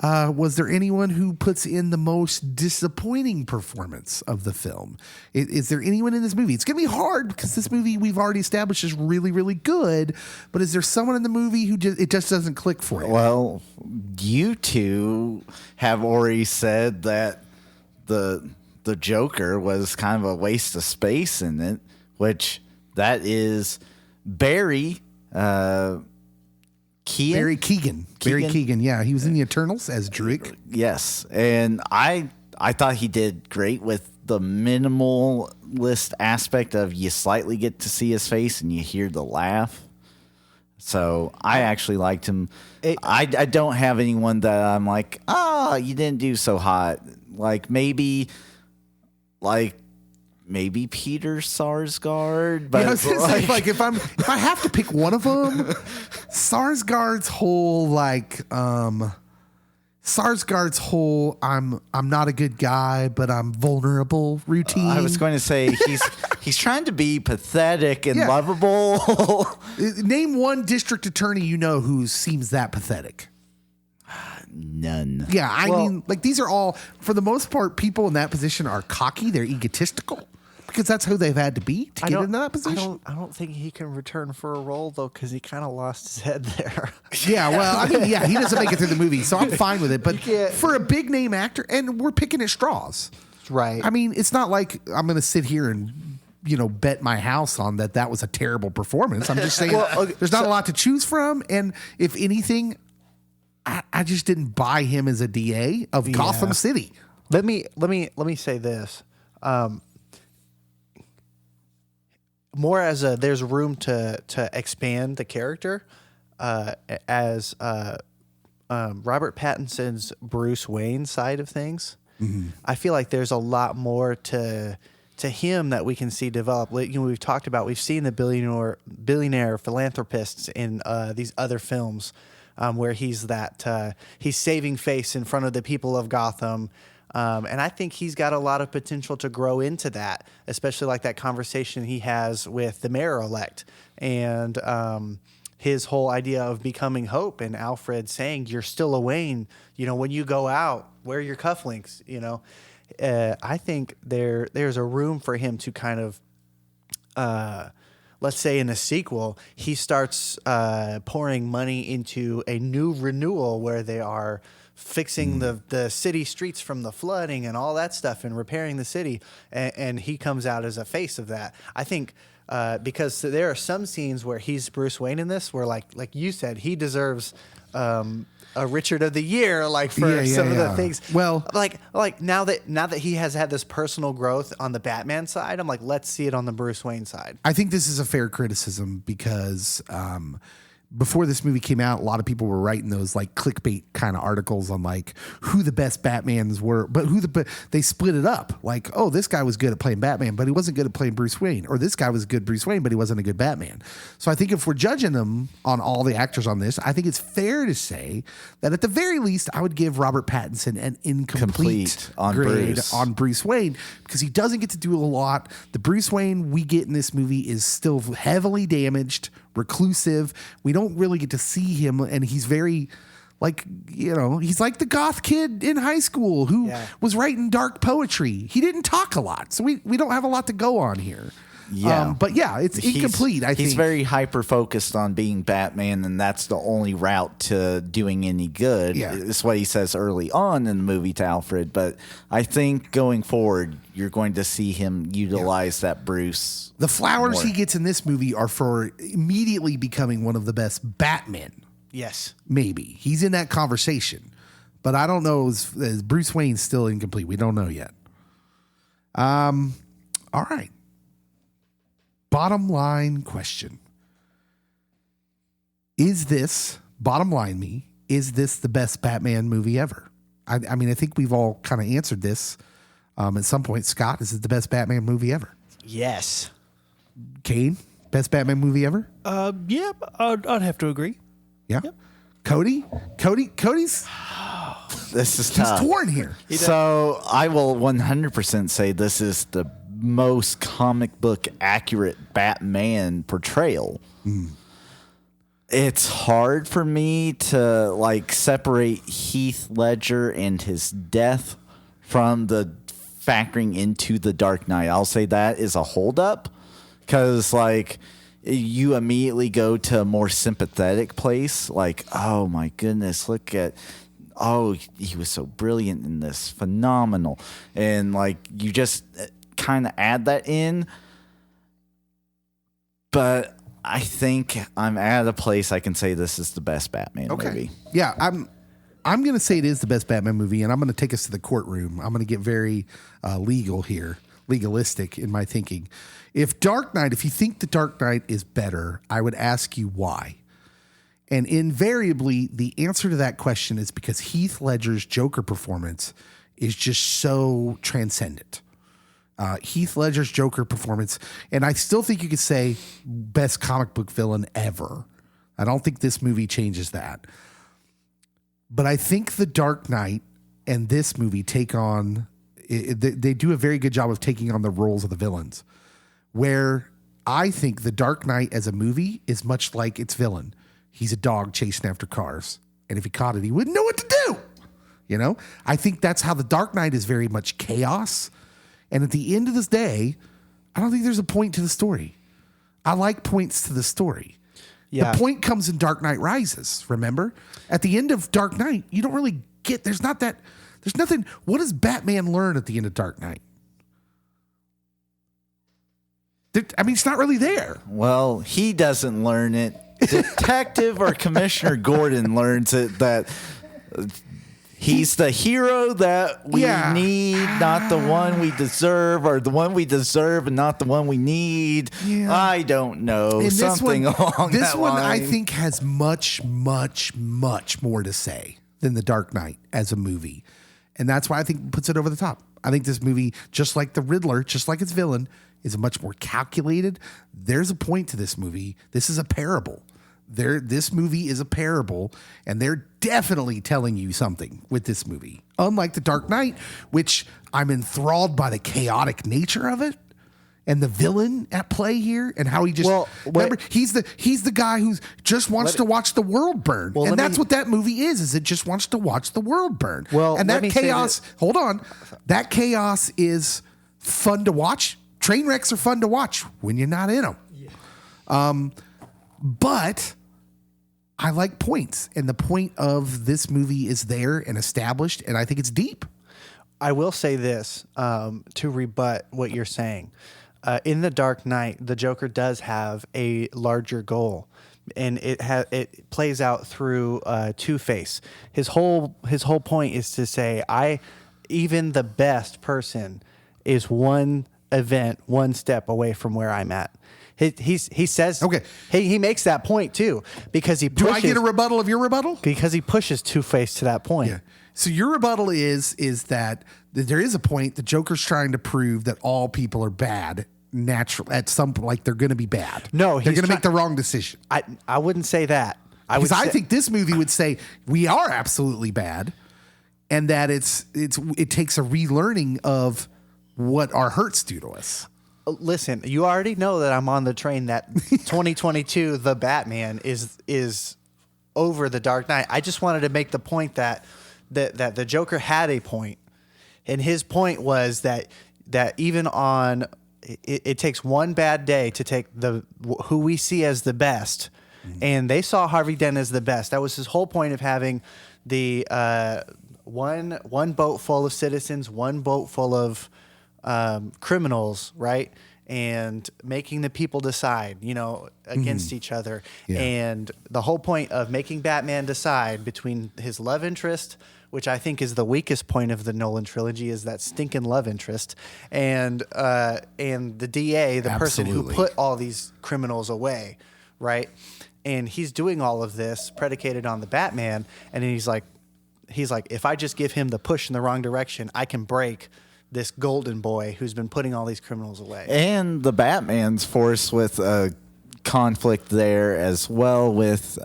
Was there anyone who puts in the most disappointing performance of the film? Is there anyone in this movie? It's going to be hard because this movie we've already established is really, really good. But is there someone in the movie who it just doesn't click for you? Well, you two have already said that the Joker was kind of a waste of space in it, which that is Barry Keoghan. Barry Keoghan. Barry Keoghan, yeah. He was in the Eternals as Druig. Yes. And I thought he did great with the minimalist aspect of you slightly get to see his face and you hear the laugh. So I actually liked him. I don't have anyone that I'm like, you didn't do so hot. Maybe Peter Sarsgaard, but I was gonna say, if I have to pick one of them, Sarsgaard's whole I'm not a good guy, but I'm vulnerable routine. I was going to say he's trying to be pathetic and lovable. Name one district attorney who seems that pathetic. None. Yeah, I mean, these are all, for the most part, people in that position are cocky. They're egotistical because that's who they've had to be to get into that position. I don't think he can return for a role though, because he kind of lost his head there. Yeah, well, I mean, he doesn't make it through the movie, so I'm fine with it. But for a big name actor, and we're picking at straws, right? I mean, it's not like I'm going to sit here and bet my house on that was a terrible performance. I'm just saying there's not a lot to choose from, and if anything, I just didn't buy him as a DA of Gotham City. Let me say this. More as there's room to expand the character as Robert Pattinson's Bruce Wayne side of things. Mm-hmm. I feel like there's a lot more to him that we can see develop. We've talked about, we've seen the billionaire philanthropists in these other films. Where he's he's saving face in front of the people of Gotham. And I think he's got a lot of potential to grow into that, especially like that conversation he has with the mayor-elect and his whole idea of becoming Hope, and Alfred saying, you're still a Wayne, when you go out, wear your cufflinks, I think there's a room for him to kind of let's say in a sequel, he starts pouring money into a new renewal where they are fixing the city streets from the flooding and all that stuff and repairing the city. And he comes out as a face of that. I think because there are some scenes where he's Bruce Wayne in this where, like you said, he deserves a Richard of the Year, for some of the things. Well, now that he has had this personal growth on the Batman side, I'm like, let's see it on the Bruce Wayne side. I think this is a fair criticism because before this movie came out, a lot of people were writing those clickbait kind of articles on who the best Batmans were, but they split it up. This guy was good at playing Batman, but he wasn't good at playing Bruce Wayne, or this guy was good Bruce Wayne, but he wasn't a good Batman. So I think if we're judging them on all the actors on this, I think it's fair to say that at the very least, I would give Robert Pattinson an incomplete grade on Bruce Wayne because he doesn't get to do a lot. The Bruce Wayne we get in this movie is still heavily damaged, reclusive. We don't really get to see him, and he's very he's like the goth kid in high school who was writing dark poetry. He didn't talk a lot, so we don't have a lot to go on here. But it's incomplete. I think he's very hyper focused on being Batman, and that's the only route to doing any good. It's what he says early on in the movie to Alfred. But I think going forward, you're going to see him utilize that Bruce. The flowers he gets in this movie are for immediately becoming one of the best Batmen. Yes, maybe he's in that conversation, but I don't know. Is Bruce Wayne's still incomplete? We don't know yet. All right. Bottom line question. Is this the best Batman movie ever? I mean, I think we've all kind of answered this at some point. Scott, is this the best Batman movie ever? Yes. Kane, best Batman movie ever? Yeah, I'd have to agree. Yeah. Yep. Cody's this is he's tough. torn here. So I will 100% say this is the most comic book accurate Batman portrayal. It's hard for me to separate Heath Ledger and his death from the factoring into the Dark Knight. I'll say that is a holdup because you immediately go to a more sympathetic place. Oh my goodness, look at, he was so brilliant in this, phenomenal. And you just kind of add that in. But I think I'm at a place I can say this is the best Batman movie. Yeah, I'm going to say it is the best Batman movie, and I'm going to take us to the courtroom. I'm going to get very legal here, legalistic in my thinking. If you think the Dark Knight is better, I would ask you why. And invariably, the answer to that question is because Heath Ledger's Joker performance is just so transcendent. Heath Ledger's Joker performance, and I still think you could say best comic book villain ever. I don't think this movie changes that. But I think The Dark Knight and this movie take on, they do a very good job of taking on the roles of the villains, where I think The Dark Knight as a movie is much like its villain. He's a dog chasing after cars. And if he caught it, he wouldn't know what to do. You know, I think that's how The Dark Knight is very much chaos. And at the end of this day, I don't think there's a point to the story. I like points to the story. Yeah. The point comes in Dark Knight Rises, remember? At the end of Dark Knight, you don't really get, there's nothing. What does Batman learn at the end of Dark Knight? I mean, it's not really there. Well, he doesn't learn it. Detective or Commissioner Gordon learns it, that he's the hero that we need, not the one we deserve, or the one we deserve and not the one we need. Yeah. I don't know. And something along this that one, line. I think, has much, much, much more to say than The Dark Knight as a movie. And that's why I think it puts it over the top. I think this movie, just like the Riddler, just like its villain, is much more calculated. There's a point to this movie. This is a parable. This movie is a parable, and they're definitely telling you something with this movie. Unlike The Dark Knight, which I'm enthralled by the chaotic nature of it and the villain at play here, and how he just remember he's the guy who just wants to watch the world burn, and that's what that movie is it just wants to watch the world burn. Well, and that chaos. Hold on, that chaos is fun to watch. Train wrecks are fun to watch when you're not in them. Yeah. But I like points, and the point of this movie is there and established, and I think it's deep. I will say this to rebut what you're saying. In The Dark Knight, the Joker does have a larger goal, and it plays out through Two-Face. His whole point is to say, even the best person is one event, one step away from where I'm at. He says, okay. He makes that point too, because he pushes. Do I get a rebuttal of your rebuttal? Because he pushes Two-Face to that point. Yeah. So your rebuttal is that there is a point the Joker's trying to prove that all people are bad naturally at some point, like they're going to be bad. No, they're going to make the wrong decision. I wouldn't say that. Because I think this movie would say we are absolutely bad, and that it takes a relearning of what our hurts do to us. Listen, you already know that I'm on the train that 2022 The Batman is over The Dark Knight. I just wanted to make the point that the Joker had a point, and his point was that even on it takes one bad day to take who we see as the best, and they saw Harvey Dent as the best. That was his whole point of having the one boat full of citizens, one boat full of criminals, right? And making the people decide, against each other. Yeah. And the whole point of making Batman decide between his love interest, which I think is the weakest point of the Nolan trilogy, is that stinking love interest, and the DA, the person who put all these criminals away, right? And he's doing all of this predicated on the Batman, and he's like, if I just give him the push in the wrong direction, I can break this golden boy who's been putting all these criminals away. And the Batman's forced with a conflict there as well with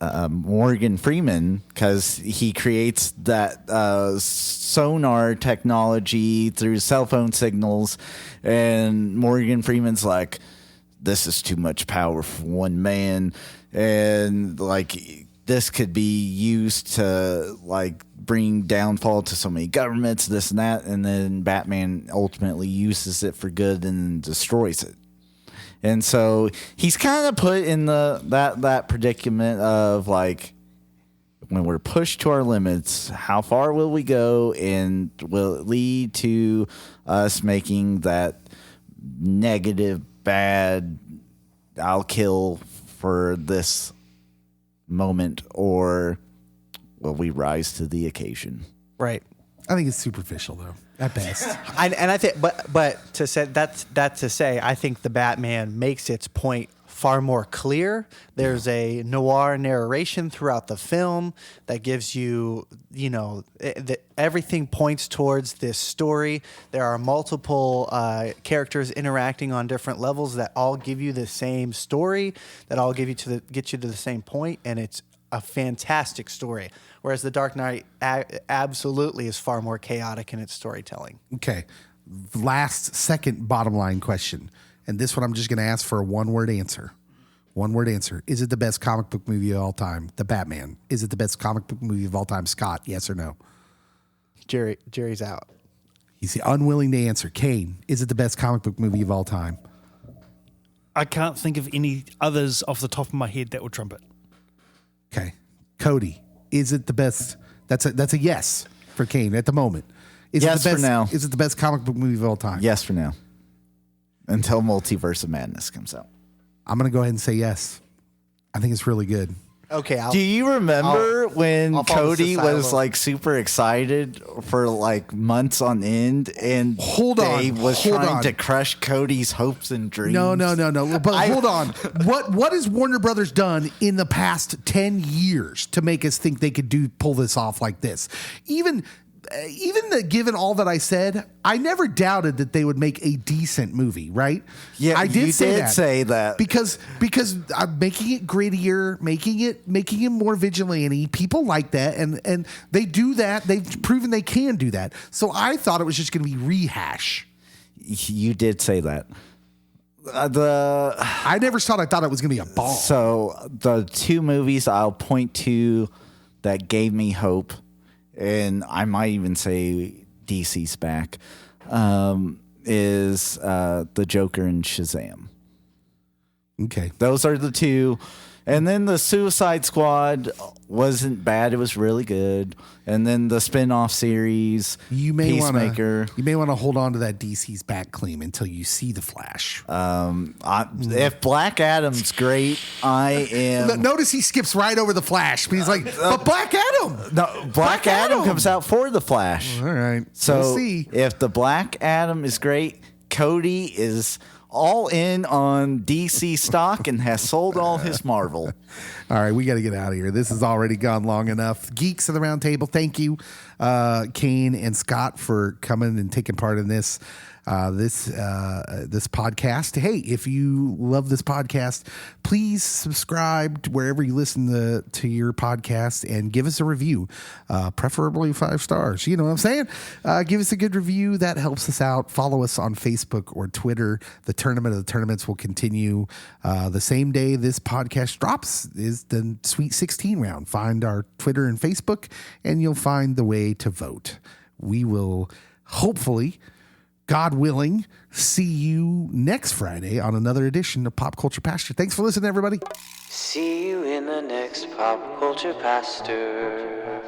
Morgan Freeman, because he creates that sonar technology through cell phone signals, and Morgan Freeman's like, this is too much power for one man, and like this could be used to like bring downfall to so many governments, this and that, and then Batman ultimately uses it for good and destroys it. And so he's kind of put in that predicament of like, when we're pushed to our limits, how far will we go, and will it lead to us making that negative, bad, I'll kill for this moment, or will we rise to the occasion? Right. I think it's superficial though, at best. And I think, but to say that to say, I think the Batman makes its point far more clear. There's a noir narration throughout the film that gives you, everything points towards this story. There are multiple characters interacting on different levels that all give you the same story, that all get you to the same point, and it's a fantastic story. Whereas The Dark Knight absolutely is far more chaotic in its storytelling. Okay. Second bottom line question. And this one I'm just going to ask for a one-word answer. One-word answer. Is it the best comic book movie of all time? The Batman. Is it the best comic book movie of all time? Scott, yes or no? Jerry's out. He's unwilling to answer. Kane, is it the best comic book movie of all time? I can't think of any others off the top of my head that would trump it. Okay. Cody, is it the best? That's a yes for Kane at the moment. Is Yes it the best, for now. Is it the best comic book movie of all time? Yes for now. Until Multiverse of Madness comes out. I'm going to go ahead and say yes. I think it's really good. Okay. Do you remember when I'll follow Cody this was silo. like super excited for like months on end, and Dave was trying to crush Cody's hopes and dreams? No. But hold on. What has Warner Brothers done in the past 10 years to make us think they could pull this off like this? Even given all that I said, I never doubted that they would make a decent movie, right? Yeah, I did you say that because I'm making it grittier, making it more vigilante. People like that, and they do that. They've proven they can do that. So I thought it was just going to be rehash. You did say that. I never thought it was going to be a bomb. So the two movies I'll point to that gave me hope, and I might even say DC's back, is The Joker and Shazam. Okay. Those are the two. And then the Suicide Squad wasn't bad. It was really good. And then the spin-off series, Peacemaker. You may want to hold on to that DC's back claim until you see The Flash. If Black Adam's great, I am... Notice he skips right over The Flash. But he's like, but Black Adam! No, Black Adam comes out for The Flash. All right. So we'll see. If the Black Adam is great, Cody is all in on DC stock and has sold all his Marvel. All right, we got to get out of here. This has already gone long enough. Geeks of the Round Table, thank you, Kane and Scott, for coming and taking part in this podcast. Hey, if you love this podcast, please subscribe to wherever you listen to your podcast and give us a review, preferably 5 stars. You know what I'm saying? Give us a good review. That helps us out. Follow us on Facebook or Twitter. The Tournament of the Tournaments will continue the same day this podcast drops is the Sweet 16 round. Find our Twitter and Facebook, and you'll find the way to vote. We will hopefully, God willing, see you next Friday on another edition of Pop Culture Pastor. Thanks for listening, everybody. See you in the next Pop Culture Pastor.